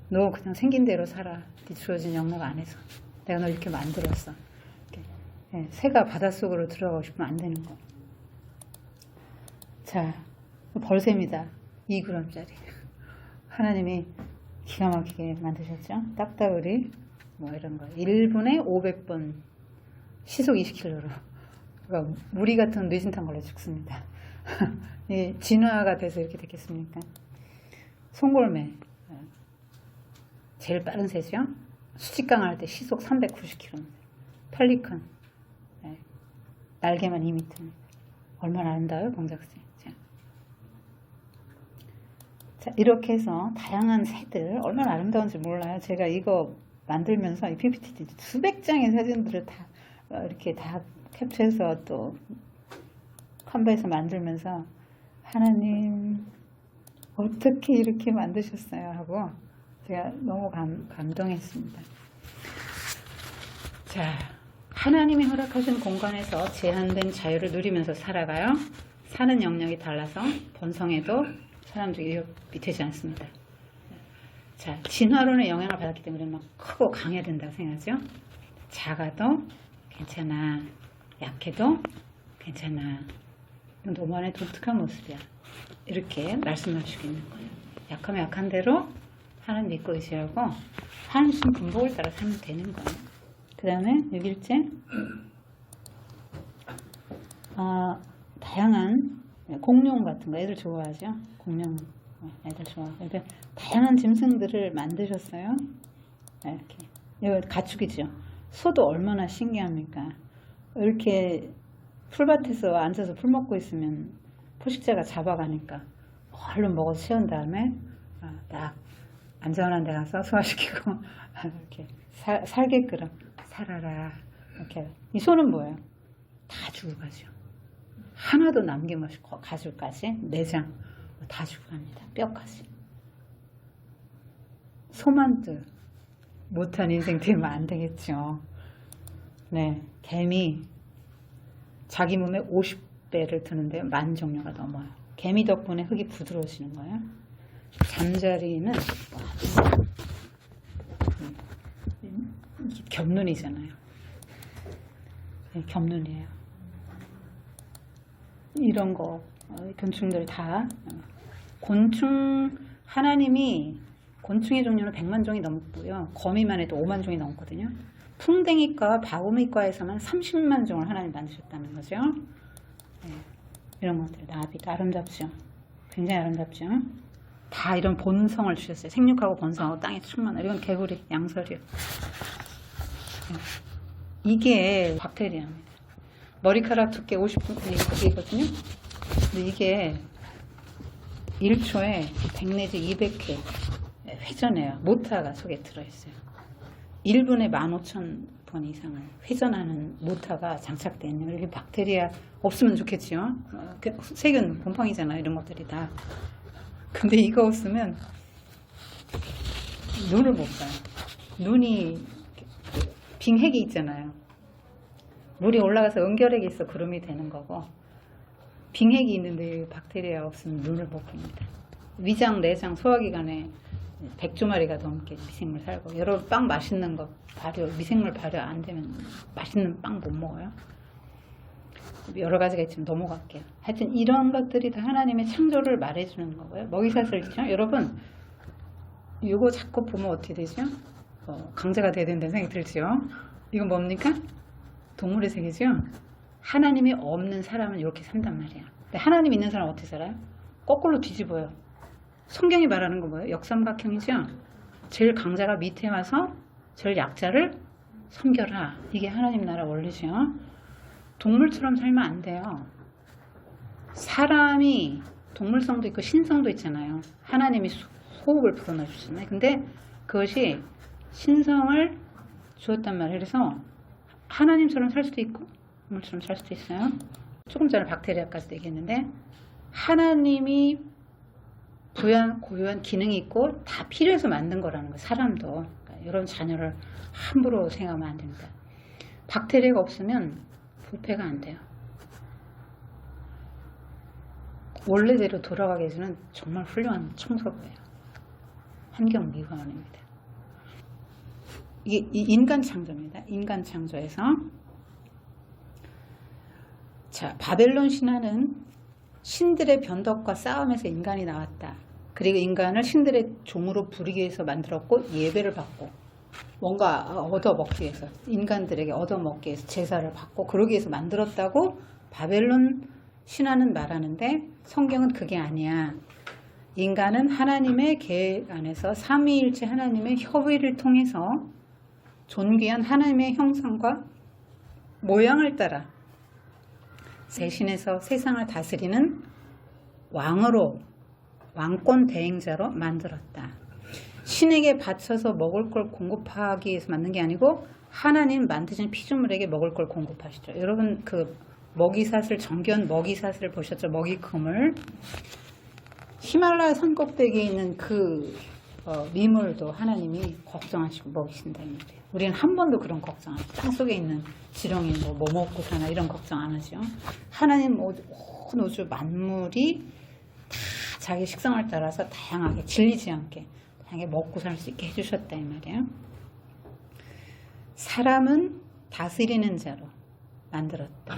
너 그냥 생긴 대로 살아. 네 주어진 영역 안에서. 내가 너 이렇게 만들었어. 이렇게. 새가 바닷속으로 들어가고 싶으면 안 되는 거. 자, 벌새입니다. 2g짜리. 하나님이 기가 막히게 만드셨죠? 딱따구리 뭐 이런 거. 1분에 500번 시속 20km로. 그러니까 무리 같은 뇌진탕 걸려 죽습니다. 진화가 돼서 이렇게 됐겠습니까? 송골매. 제일 빠른 새죠. 수직강을 할 때 시속 390km. 펠리컨. 날개만 2m. 얼마나 아름다워요, 공작새. 자, 이렇게 해서 다양한 새들 얼마나 아름다운지 몰라요. 제가 이거 만들면서 이 PPT 수백 장의 사진들을 다 이렇게 다 캡처해서 또 칸바에서 만들면서 하나님 어떻게 이렇게 만드셨어요 하고 제가 너무 감동했습니다. 자, 하나님이 허락하신 공간에서 제한된 자유를 누리면서 살아가요. 사는 영역이 달라서 번성에도 사람들이 위협이 되지 않습니다. 자, 진화론의 영향을 받았기 때문에 막 크고 강해야 된다고 생각하죠. 작아도 괜찮아. 약해도 괜찮아. 너만의 독특한 모습이야. 이렇게 말씀하시고 있는 거예요. 약하면 약한 대로 하나님 믿고 의지하고 하나님 주신 분복을 따라 살면 되는 거예요. 그 다음에 6일째 다양한 공룡 같은 거 애들 좋아하죠. 공룡 애들 좋아하고 그러니까 다양한 짐승들을 만드셨어요. 이렇게 이거 가축이죠. 소도 얼마나 신기합니까? 이렇게 풀밭에서 앉아서 풀 먹고 있으면 포식자가 잡아가니까 얼른 먹어서 채운 다음에 딱 안전한 데 가서 소화시키고 이렇게 살게끔 살아라. 이렇게. 이 소는 뭐예요? 다 주고 가죠. 하나도 남김없이 가죽까지 내장 다 주고 갑니다. 뼈까지. 소만들 못한 인생 되면 안 되겠죠. 네, 개미 자기 몸에 50배를 드는데 10,000 종류가 넘어요. 개미 덕분에 흙이 부드러워지는 거예요. 잠자리는 겹눈이잖아요. 네, 겹눈이에요. 이런 거 곤충들 다 곤충 하나님이 곤충의 종류는 100만 종이 넘고요. 거미만 해도 5만 종이 넘거든요. 풍뎅이과 바구미과에서만 30만 종을 하나님 만드셨다는 거죠. 네, 이런 것들 나비도 아름답죠. 굉장히 아름답죠. 다 이런 본성을 주셨어요. 생육하고 본성하고 땅에 충만한 이건 개구리, 양서류. 이게 박테리아입니다. 머리카락 두께 50분이거든요. 근데 이게 1초에 100 내지 200회 회전해요. 모타가 속에 들어있어요. 1분에 15,000번 이상을 회전하는 모타가 장착되어 있는 이렇게 박테리아 없으면 좋겠지요. 세균, 곰팡이잖아요. 이런 것들이 다. 근데 이거 없으면 눈을 못 봐요. 눈이 빙핵이 있잖아요. 물이 올라가서 은결핵이 있어 구름이 되는 거고 빙핵이 있는데 박테리아 없으면 눈을 못 봅니다. 위장, 내장, 소화기관에 100조마리가 넘게 미생물 살고 여러분 빵 맛있는 거 발효, 미생물 발효 안 되면 맛있는 빵 못 먹어요. 여러 가지가 있지만 넘어갈게요. 하여튼 이런 것들이 다 하나님의 창조를 말해주는 거고요. 먹이사슬 있죠? 여러분 이거 자꾸 보면 어떻게 되죠? 강제가 돼야 된다는 생각이 들죠? 이건 뭡니까? 동물의 세계죠? 하나님이 없는 사람은 이렇게 산단 말이에요. 근데 하나님 있는 사람은 어떻게 살아요? 거꾸로 뒤집어요. 성경이 말하는 거 뭐예요? 역삼각형이죠? 제일 강자가 밑에 와서 제일 약자를 섬겨라. 이게 하나님 나라 원리죠. 동물처럼 살면 안 돼요. 사람이 동물성도 있고 신성도 있잖아요. 하나님이 호흡을 불어넣어 주셨잖아요. 근데 그것이 신성을 주었단 말이에요. 그래서 하나님처럼 살 수도 있고 동물처럼 살 수도 있어요. 조금 전에 박테리아까지도 얘기했는데 하나님이 고유한 기능이 있고 다 필요해서 만든 거라는 거예요. 사람도. 그러니까 여러분 자녀를 함부로 생각하면 안 됩니다. 박테리아가 없으면 부패가 안 돼요. 원래대로 돌아가게 해주는 정말 훌륭한 청소부예요. 환경미화원입니다. 이게 인간 창조입니다. 인간 창조에서 자 바벨론 신화는 신들의 변덕과 싸움에서 인간이 나왔다. 그리고 인간을 신들의 종으로 부리기 위해서 만들었고 예배를 받고 뭔가 얻어먹기 위해서 인간들에게 얻어먹기 위해서 제사를 받고 그러기 위해서 만들었다고 바벨론 신화는 말하는데 성경은 그게 아니야. 인간은 하나님의 계획 안에서 삼위일체 하나님의 협의를 통해서 존귀한 하나님의 형상과 모양을 따라 세신에서 세상을 다스리는 왕으로 왕권 대행자로 만들었다. 신에게 바쳐서 먹을 걸 공급하기 위해서 만든 게 아니고 하나님 만드신 피조물에게 먹을 걸 공급하시죠. 여러분 그 먹이사슬 정견 먹이사슬을 보셨죠? 먹이금을 히말라야 산꼭대기에 있는 그 미물도 하나님이 걱정하시고 먹이신다는 얘기예요. 우리는 한 번도 그런 걱정 안 해요. 땅속에 있는 지렁이 뭐 먹고 사나 이런 걱정 안 하죠. 하나님 온 우주 만물이 다 자기 식성을 따라서 다양하게 질리지 않게 다양하게 먹고 살 수 있게 해주셨다 이 말이에요. 사람은 다스리는 자로 만들었다.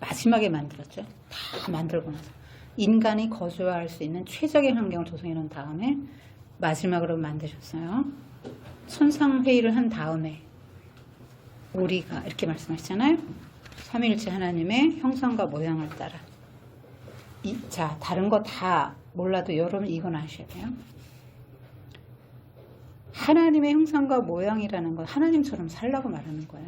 마지막에 만들었죠. 다 만들고 나서 인간이 거주할 수 있는 최적의 환경을 조성해 놓은 다음에 마지막으로 만드셨어요. 천상회의를 한 다음에 우리가 이렇게 말씀하시잖아요. 삼위일체 하나님의 형상과 모양을 따라 자 다른 거 다 몰라도 여러분 이건 아셔야 돼요. 하나님의 형상과 모양이라는 건 하나님처럼 살라고 말하는 거야.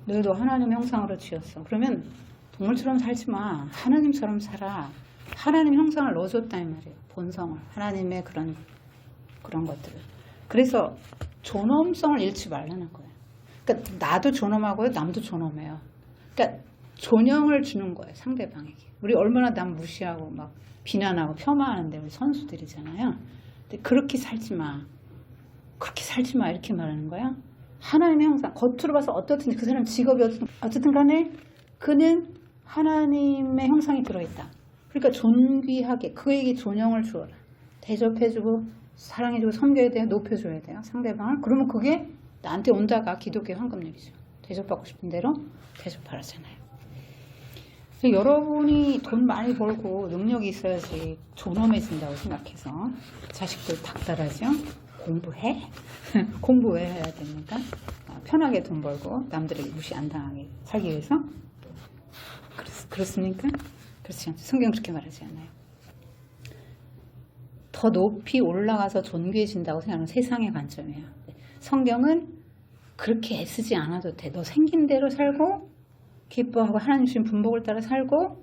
너희도 하나님의 형상으로 지었어. 그러면 동물처럼 살지 마. 하나님처럼 살아. 하나님 형상을 넣어줬다 이 말이에요. 본성을. 하나님의 그런 것들을. 그래서 존엄성을 잃지 말라는 거예요. 그러니까 나도 존엄하고요, 남도 존엄해요. 그러니까 존영을 주는 거예요, 상대방에게. 우리 얼마나 남 무시하고 막 비난하고 폄하하는데 우리 선수들이잖아요. 근데 그렇게 살지 마. 그렇게 살지 마 이렇게 말하는 거야. 하나님의 형상, 겉으로 봐서 어떻든 그 사람 직업이 어쨌든 간에 그는 하나님의 형상이 들어있다. 그러니까 존귀하게 그에게 존영을 주어라. 대접해주고 사랑해주고 섬겨야 돼요. 높여줘야 돼요. 상대방을. 그러면 그게 나한테 온다가 기독교의 황금률이죠. 대접받고 싶은 대로 대접하라잖아요. 여러분이 돈 많이 벌고 능력이 있어야지 존엄해진다고 생각해서 자식들 닥달하죠. 공부해? 공부 왜 해야 됩니까? 편하게 돈 벌고 남들에게 무시 안 당하게 살기 위해서? 그렇습니까? 그렇지 않죠. 성경 그렇게 말하지 않아요. 더 높이 올라가서 존귀해진다고 생각하는 세상의 관점이에요. 성경은 그렇게 애쓰지 않아도 돼. 너 생긴 대로 살고 기뻐하고 하나님 주신 분복을 따라 살고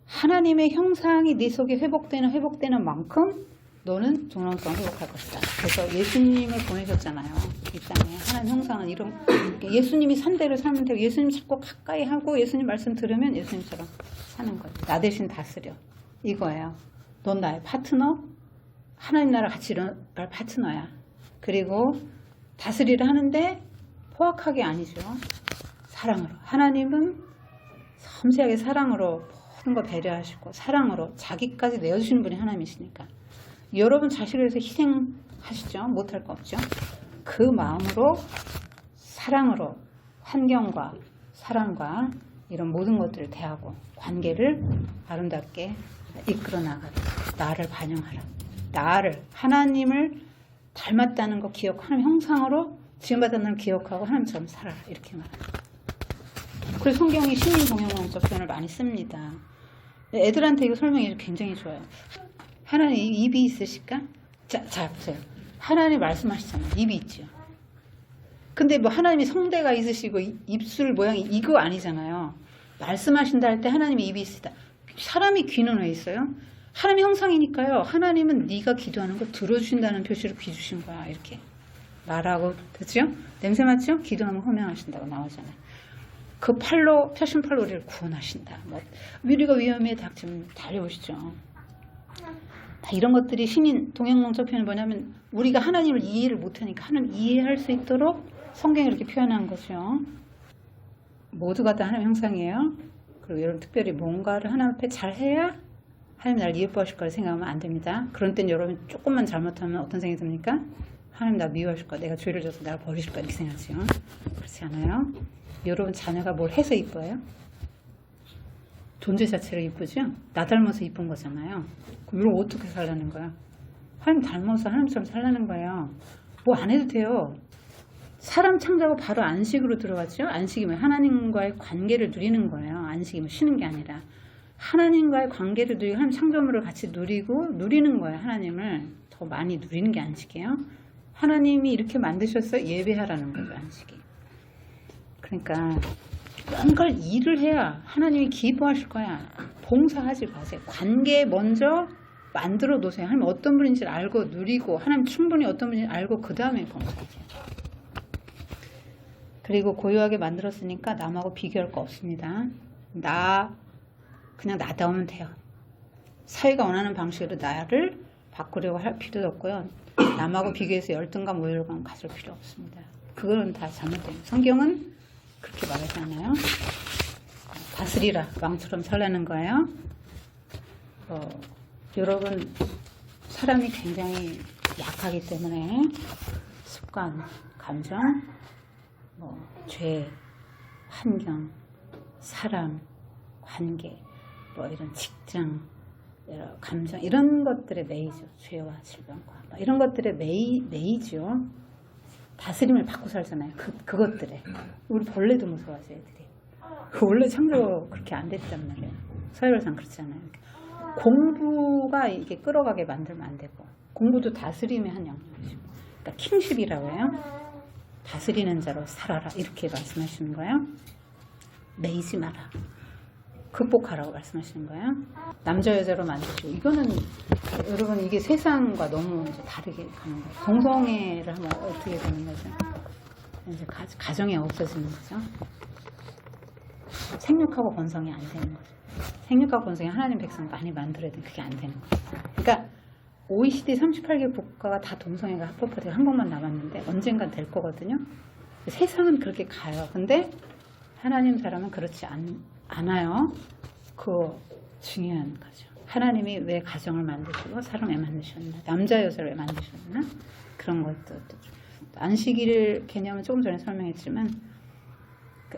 하나님의 형상이 네 속에 회복되는 만큼 너는 존엄성을 회복할 것이다. 그래서 예수님을 보내셨잖아요. 이 땅에 하나님 형상은 이런 예수님이 산 대로 살면 되고 예수님 자꾸 가까이 하고 예수님 말씀 들으면 예수님처럼 사는 거예요. 나 대신 다스려. 이거예요. 넌 나의 파트너, 하나님 나라 같이 일어날 파트너야. 그리고 다스리려 하는데 포악하게 아니죠. 사랑으로. 하나님은 섬세하게 사랑으로 모든 거 배려하시고 사랑으로 자기까지 내어주시는 분이 하나님이시니까 여러분 자식을 위해서 희생하시죠. 못할 거 없죠. 그 마음으로 사랑으로 환경과 사랑과 이런 모든 것들을 대하고 관계를 아름답게 이끌어 나가라. 나를 반영하라. 나를 하나님을 닮았다는 거 기억, 하나님 형상으로 지음받았다는 걸 기억하고 하나님처럼 살아라. 이렇게 말합니다. 그래서 성경이 시민 동영원적 표현을 많이 씁니다. 애들한테 이거 설명이 굉장히 좋아요. 하나님 입이 있으실까? 자 보세요. 하나님 말씀하시잖아요. 입이 있죠. 근데 뭐 하나님이 성대가 있으시고 입술 모양이 이거 아니잖아요. 말씀하신다 할 때 하나님이 입이 있으시다. 사람이 귀는 왜 있어요? 하나님의 형상이니까요. 하나님은 네가 기도하는 거 들어주신다는 표시로 귀 주신 거야. 이렇게 말하고 그렇죠? 냄새 맡죠? 기도하면 호명하신다고 나오잖아요. 그 팔로 표심팔로 우리를 구원하신다. 뭐 우리가 위험에 닥치면 달려오시죠. 다 이런 것들이 시민 동영농적 표현이 뭐냐면 우리가 하나님을 이해를 못하니까 하나님 이해할 수 있도록 성경이 이렇게 표현한 거죠. 모두가 다 하나님 형상이에요. 그리고 여러분 특별히 뭔가를 하나님 앞에 잘해야 하나님 나를 예뻐하실 거라 생각하면 안 됩니다. 그런 때는 여러분 조금만 잘못하면 어떤 생각이 듭니까? 하나님 나 미워하실 거야. 내가 죄를 져서 나를 버리실 거야. 이렇게 생각하죠. 그렇지 않아요? 여러분 자녀가 뭘 해서 이뻐요? 존재 자체로 이쁘죠? 나 닮아서 이쁜 거잖아요. 그럼 이걸 어떻게 살라는 거야? 하나님 닮아서 하나님처럼 살라는 거예요. 뭐 안 해도 돼요. 사람 창조하고 바로 안식으로 들어갔죠? 안식이면 하나님과의 관계를 누리는 거예요. 안식이면 쉬는 게 아니라 하나님과의 관계를 누리고 하나님 창조물을 같이 누리고 누리는 거예요. 하나님을 더 많이 누리는 게 안식이에요. 하나님이 이렇게 만드셨어요. 예배하라는 거죠. 안식이. 그러니까 뭔가를 일을 해야 하나님이 기뻐하실 거야. 봉사하지 마세요. 관계 먼저 만들어 놓으세요. 하나님 어떤 분인지 알고 누리고 하나님 충분히 어떤 분인지 알고 그 다음에 봉사하세요. 그리고 고유하게 만들었으니까 남하고 비교할 거 없습니다. 그냥 나다우면 돼요. 사회가 원하는 방식으로 나를 바꾸려고 할 필요도 없고요. 남하고 비교해서 열등감, 우열감 가질 필요 없습니다. 그거는 다 잘못돼요. 성경은 그렇게 말하지 않아요. 다스리라. 왕처럼 살라는 거예요. 여러분 사람이 굉장히 약하기 때문에 습관, 감정, 죄, 환경, 사람, 관계, 이런 직장, 감정 이런 것들에 매이죠. 죄와 질병과 이런 것들에 매이죠. 다스림을 받고 살잖아요. 그것들에. 우리 벌레도 무서워하죠, 애들이. 원래 창조 그렇게 안 됐단 말이에요. 서열상 그렇잖아요. 공부가 이게 끌어가게 만들면 안 되고, 공부도 다스림의 한 영역이죠. 그러니까 킹십이라고 해요. 다스리는 자로 살아라. 이렇게 말씀하시는 거예요. 매이지 마라. 극복하라고 말씀하시는 거예요. 남자 여자로 만드시고, 이거는 여러분 이게 세상과 너무 이제 다르게 가는 거예요. 동성애를 하면 어떻게 되는 거죠? 이제 가정이 없어지는 거죠. 생육하고 번성이 안 되는 거죠. 생육하고 번성이 하나님 백성 많이 만들어야 되는, 그게 안 되는 거예요. 그러니까 OECD 38개 국가가 다 동성애가 합법화되고 한국만 남았는데 언젠간 될 거거든요. 세상은 그렇게 가요. 근데 하나님 사람은 그렇지 않아요. 그거 중요한 거죠. 하나님이 왜 가정을 만드시고 사람을 왜 만드셨나, 남자 여자를 왜 만드셨나, 그런 것도. 안식일 개념은 조금 전에 설명했지만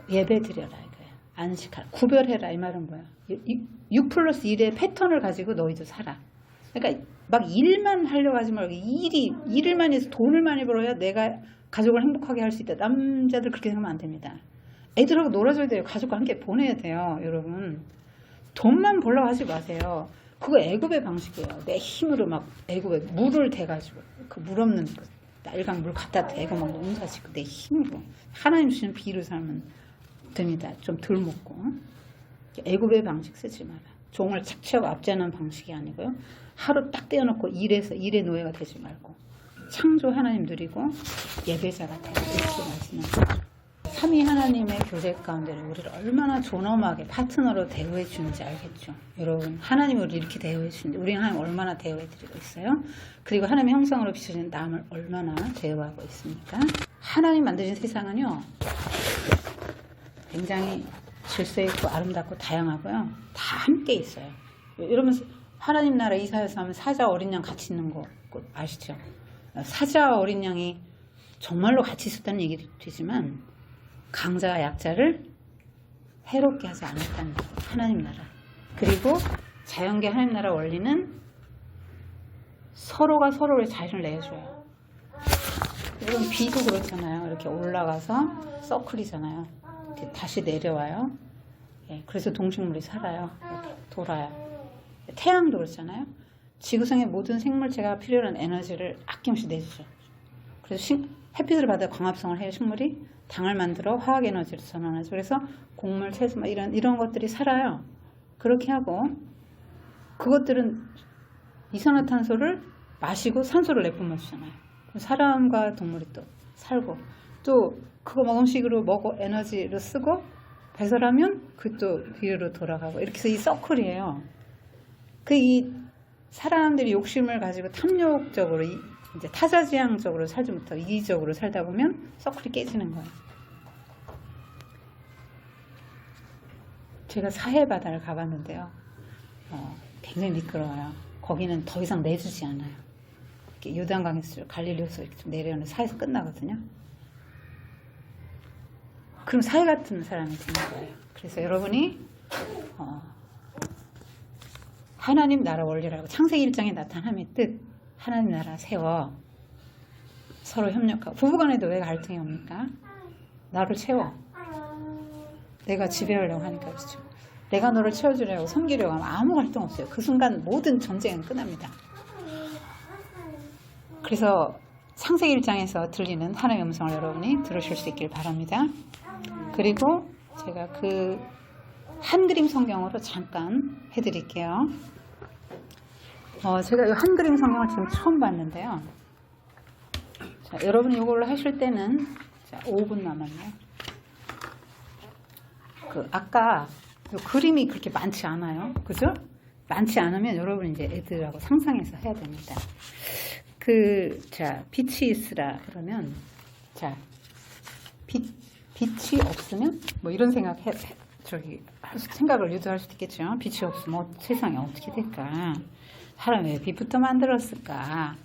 예배 드려라 이거예요. 안식하라, 구별해라, 이 말은 뭐야? 6+1의 패턴을 가지고 너희도 살아. 그러니까 막 일만 하려고 하지 말고 일을만 해서 돈을 많이 벌어야 내가 가족을 행복하게 할 수 있다. 남자들 그렇게 생각하면 안 됩니다. 애들하고 놀아줘야 돼요. 가족과 함께 보내야 돼요. 여러분, 돈만 벌려고 하지 마세요. 그거 애굽의 방식이에요. 내 힘으로 막 애굽에 물을 대가지고 그 물 없는 그 날강 물 갖다 대고 막 농사짓고 내 힘으로 하나님 주시는 비로 살면 됩니다. 좀 덜 먹고. 애굽의 방식 쓰지 마라. 종을 착취하고 압제하는 방식이 아니고요. 하루 딱 떼어놓고 일의 노예가 되지 말고 창조 하나님 누리고 예배자가 되고, 이렇게 말씀하시죠. 삼위 하나님의 교제 가운데 우리를 얼마나 존엄하게 파트너로 대우해 주는지 알겠죠. 여러분, 하나님이 우리를 이렇게 대우해 주는데 우리는 하나님 얼마나 대우해 드리고 있어요? 그리고 하나님의 형상으로 비춰진 남을 얼마나 대우하고 있습니까? 하나님 만드신 세상은요, 굉장히 질서 있고 아름답고 다양하고요, 다 함께 있어요. 여러분, 하나님 나라 이사야서 하면 사자 어린 양 같이 있는 거 아시죠? 사자와 어린 양이 정말로 같이 있었다는 얘기 되지만 강자와 약자를 해롭게 하지 않았다는 거, 하나님 나라. 그리고 자연계 하나님 나라 원리는 서로가 서로를 자신을 내줘요. 여러분, 비도 그렇잖아요. 이렇게 올라가서 서클이잖아요. 이렇게 다시 내려와요. 예, 그래서 동식물이 살아요. 이렇게 돌아요. 태양도 그렇잖아요. 지구상의 모든 생물체가 필요한 에너지를 아낌없이 내주죠. 그래서 햇빛을 받아 광합성을 해요. 식물이 당을 만들어 화학 에너지를 전환하죠. 그래서 곡물, 채소 이런 것들이 살아요. 그렇게 하고 그것들은 이산화탄소를 마시고 산소를 내뿜어주잖아요. 사람과 동물이 또 살고, 또 그거 음식으로 먹고 에너지로 쓰고 배설하면 그것도 비료로 돌아가고, 이렇게 해서 이 서클이에요. 이 사람들이 욕심을 가지고 탐욕적으로 이제 타자지향적으로 살지 못하고 이기적으로 살다 보면 서클이 깨지는 거예요. 제가 사해바다를 가봤는데요. 굉장히 미끄러워요. 거기는 더 이상 내주지 않아요. 이렇게 요단강에서 갈릴리에서 이렇게 좀 내려오는 사해에서 끝나거든요. 그럼 사해 같은 사람이 되는 거예요. 그래서 여러분이 하나님 나라 원리라고 창세기 1장에 나타남의 뜻, 하나님 나라 세워 서로 협력하고. 부부간에도 왜 갈등이 옵니까? 나를 채워. 내가 지배하려고 하니까. 그렇죠. 내가 너를 채워주려고 섬기려고 하면 아무 갈등 없어요. 그 순간 모든 전쟁은 끝납니다. 그래서 창세기 1장에서 들리는 하나님의 음성을 여러분이 들으실 수 있길 바랍니다. 그리고 제가 그 한 그림 성경으로 잠깐 해드릴게요. 제가 이 한 그림 성경을 지금 처음 봤는데요. 자, 여러분이 이걸로 하실 때는, 자, 5분 남았네요. 아까 그림이 그렇게 많지 않아요. 그죠? 많지 않으면 여러분 이제 애들하고 상상해서 해야 됩니다. 자, 빛이 있으라 그러면, 자, 빛이 없으면 뭐 이런 생각을 유도할 수도 있겠죠. 빛이 없으면 세상이 어떻게 될까? 사람이 왜 빛부터 만들었을까?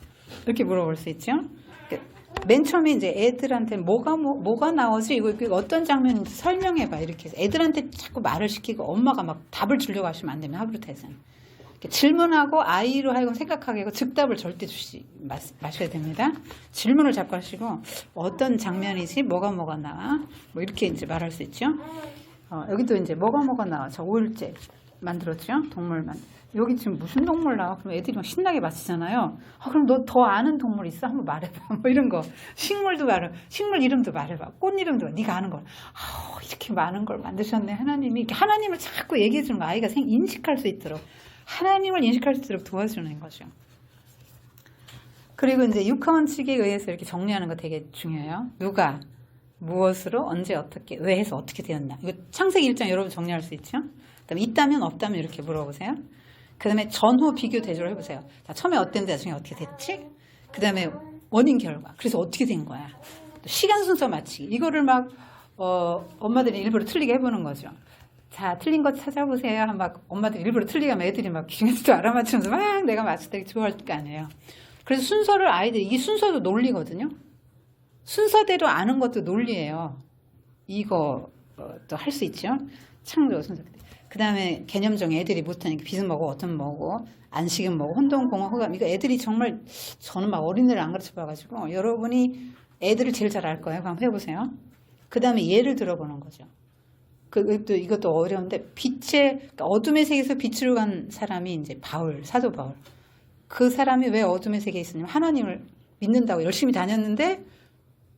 이렇게 물어볼 수 있죠. 맨 처음에 이제 애들한테 뭐가 나오지? 이거 어떤 장면인지 설명해봐. 이렇게 해서 애들한테 자꾸 말을 시키고 엄마가 막 답을 주려고 하시면 안 됩니다. 하브르타에서는. 질문하고 아이로 하여금 생각하게 하고 즉답을 절대 마셔야 됩니다. 질문을 자꾸 하시고 어떤 장면이지? 뭐가 나와? 뭐 이렇게 이제 말할 수 있죠. 여기도 이제 뭐가 나와? 자, 5일째. 만들었죠. 동물만. 여기 지금 무슨 동물 나와? 그럼 애들이 막 신나게 맞히잖아요. 그럼 너 더 아는 동물 있어? 한번 말해봐. 뭐 이런 거. 식물도 말해. 식물 이름도 말해봐. 꽃 이름도 네가 아는 걸. 이렇게 많은 걸 만드셨네. 하나님이. 이렇게 하나님을 자꾸 얘기해 주는 거. 아이가 인식할 수 있도록. 하나님을 인식할 수 있도록 도와주는 거죠. 그리고 이제 육하원칙에 의해서 이렇게 정리하는 거 되게 중요해요. 누가, 무엇으로, 언제, 어떻게, 왜 해서 어떻게 되었나. 이거 창세기 1장 여러분 정리할 수 있죠? 그다음에 있다면 없다면 이렇게 물어보세요. 그 다음에 전후 비교 대조를 해보세요. 자, 처음에 어땠는데 나중에 어떻게 됐지? 그 다음에 원인 결과. 그래서 어떻게 된 거야? 시간 순서 맞추기. 이거를 막 엄마들이 일부러 틀리게 해보는 거죠. 자, 틀린 거 찾아보세요. 막 엄마들이 일부러 틀리게 하면 애들이 막 기준도 알아맞히면서 막 내가 맞출 때 좋아할 거 아니에요. 그래서 순서를 아이들이, 이게 순서도 논리거든요. 순서대로 아는 것도 논리예요. 이거 또 할 수 있죠. 창조 순서. 그 다음에 개념정의 애들이 못하니까 빛은 뭐고 어떤 뭐고 안식은 뭐고 혼동 공허 호감. 이거 애들이 정말 저는 막 어린애를 안 가르쳐 봐가지고 여러분이 애들을 제일 잘 알 거예요. 한번 해보세요. 그 다음에 예를 들어보는 거죠. 이것도 어려운데 그러니까 어둠의 세계에서 빛으로 간 사람이 이제 바울, 사도 바울. 그 사람이 왜 어둠의 세계에 있었냐면 하나님을 믿는다고 열심히 다녔는데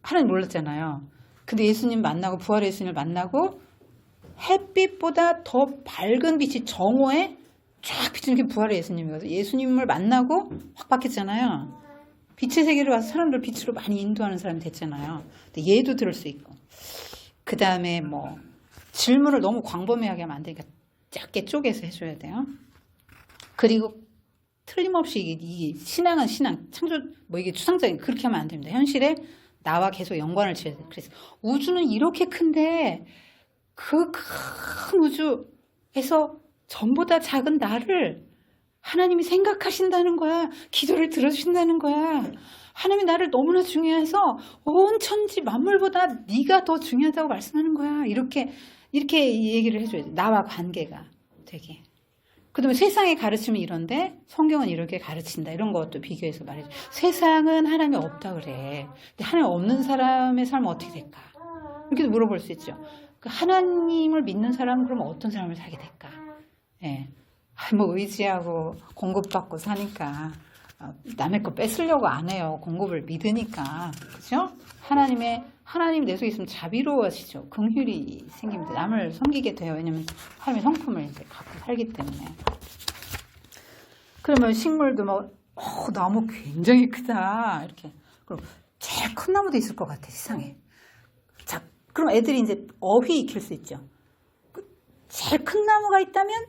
하나님 몰랐잖아요. 근데 예수님 만나고 부활의 예수님을 만나고 햇빛보다 더 밝은 빛이 정오에 쫙 비추는 게 부활의 예수님이거든요. 예수님을 만나고 확 바뀌었잖아요. 빛의 세계로 와서 사람들 빛으로 많이 인도하는 사람이 됐잖아요. 근데 얘도 들을 수 있고. 그 다음에 뭐 질문을 너무 광범위하게 하면 안 되니까 짧게 쪼개서 해줘야 돼요. 그리고 틀림없이 이 신앙은 신앙, 창조 뭐 이게 추상적인 그렇게 하면 안 됩니다. 현실에 나와 계속 연관을 지어야 돼요. 그래서 우주는 이렇게 큰데 그 큰 우주에서 전보다 작은 나를 하나님이 생각하신다는 거야. 기도를 들어주신다는 거야. 하나님이 나를 너무나 중요해서 온 천지 만물보다 네가 더 중요하다고 말씀하는 거야. 이렇게 얘기를 해줘야 돼. 나와 관계가 되게. 그 다음에 세상의 가르침은 이런데 성경은 이렇게 가르친다. 이런 것도 비교해서 말해줘. 세상은 하나님이 없다 그래. 근데 하나님 없는 사람의 삶은 어떻게 될까? 이렇게도 물어볼 수 있죠. 하나님을 믿는 사람은 그러면 어떤 삶을 살게 될까? 예. 뭐 의지하고 공급받고 사니까 남의 거 뺏으려고 안 해요. 공급을 믿으니까. 그죠? 하나님 내 속에 있으면 자비로워지죠. 긍휼이 생깁니다. 남을 섬기게 돼요. 왜냐면 하나님의 성품을 이제 갖고 살기 때문에. 그러면 식물도 막, 나무 굉장히 크다. 이렇게. 그럼 제일 큰 나무도 있을 것 같아, 세상에. 자, 그럼 애들이 이제 어휘 익힐 수 있죠. 제일 큰 나무가 있다면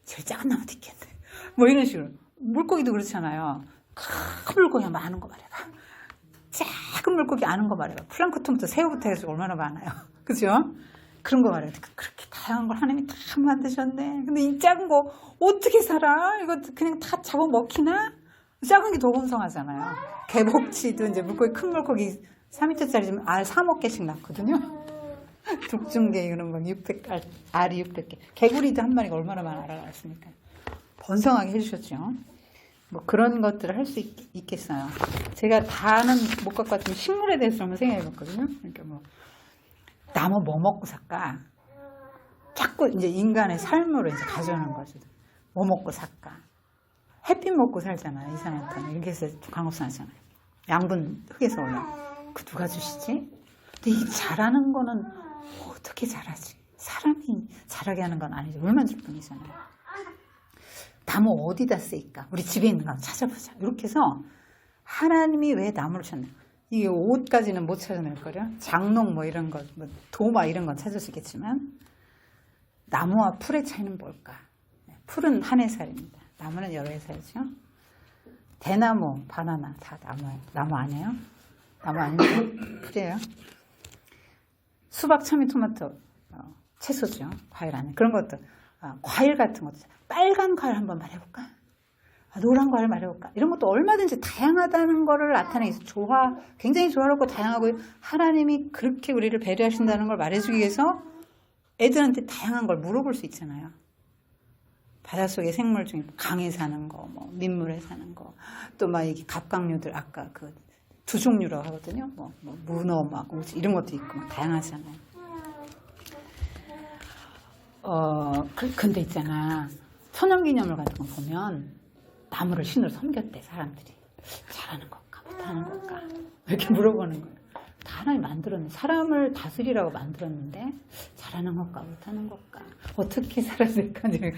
제일 작은 나무도 있겠네. 뭐 이런 식으로. 물고기도 그렇잖아요. 큰 물고기 많은 거 말해봐. 작은 물고기 아는 거 말해봐. 플랑크톤부터 새우부터 해서 얼마나 많아요. 그죠? 그런 거 말해봐. 그렇게 다양한 걸 하나님이 다 만드셨네. 근데 이 작은 거 어떻게 살아? 이거 그냥 다 잡아먹히나? 작은 게 더 번성하잖아요. 개복치도 이제 물고기, 큰 물고기 4m짜리 알 3억 개씩 낳거든요. 독중개 이거는 막 600알, 알이 600개. 개구리도 한 마리가 얼마나 많아 알았습니까? 번성하게 해주셨죠. 뭐 그런 것들을 할 수 있겠어요. 제가 다는 못 갖고 왔지만 식물에 대해서 한번 생각해 봤거든요. 그러니까 뭐 나무 뭐 먹고 살까? 자꾸 이제 인간의 삶으로 이제 가져오는 거죠. 뭐 먹고 살까? 햇빛 먹고 살잖아요. 이 사람한테는 이렇게 해서 광합성하잖아요. 양분 흙에서 올라. 그 누가 주시지? 근데 이 잘하는 거는 어떻게 잘하지? 사람이 잘하게 하는 건 아니죠. 물만 줄 뿐이잖아요. 나무 어디다 쓰일까? 우리 집에 있는 거 한번 찾아보자. 이렇게 해서 하나님이 왜 나무를 찾나? 이게 옷까지는 못 찾아낼 거려. 장롱 뭐 이런 거, 뭐 도마 이런 건 찾을 수 있겠지만 나무와 풀의 차이는 뭘까? 풀은 한 해살입니다. 나무는 여러 해살이죠. 대나무, 바나나 다 나무예요. 나무 아니에요? 나무 아니에요? 풀이에요. 수박, 참외, 토마토, 채소죠. 과일 안에 그런 것도 과일 같은 것도 빨간 과일 한번 말해볼까? 노란 과일 말해볼까? 이런 것도 얼마든지 다양하다는 거를 나타내기 위해서 굉장히 조화롭고 다양하고 하나님이 그렇게 우리를 배려하신다는 걸 말해주기 위해서 애들한테 다양한 걸 물어볼 수 있잖아요. 바닷속의 생물 중에 강에 사는 거, 뭐 민물에 사는 거, 또 막 이게 갑각류들 아까 그 두 종류라고 하거든요. 뭐 문어, 막 이런 것도 있고 막 다양하잖아요. 근데 있잖아. 천연기념물 같은 거 보면 나무를 신으로 섬겼대, 사람들이. 잘하는 걸까, 못하는 걸까. 이렇게 물어보는 거야. 다 하나님 만들었네. 사람을 다스리라고 만들었는데, 잘하는 걸까, 못하는 걸까. 어떻게 살아야 될까. 이렇게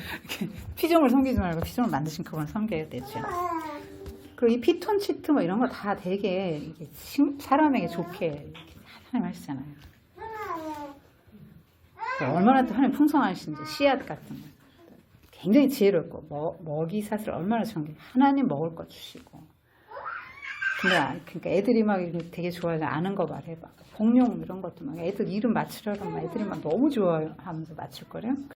피조물 섬기지 말고 피조물 만드신 그걸 섬겨야 되죠. 그리고 이 피톤치트 뭐 이런 거 다 되게 이게 사람에게 좋게 이렇게 하나님 하시잖아요. 얼마나 또 하나님 풍성하신지, 씨앗 같은 거. 굉장히 지혜롭고, 먹이 사슬 얼마나 좋은 게, 하나님 먹을 거 주시고. 근데, 그러니까 애들이 막 이렇게 되게 좋아하지, 아는 거 말해봐. 공룡 이런 것도 막 애들 이름 맞추려고 막 애들이 막 너무 좋아하면서 맞출 거래요.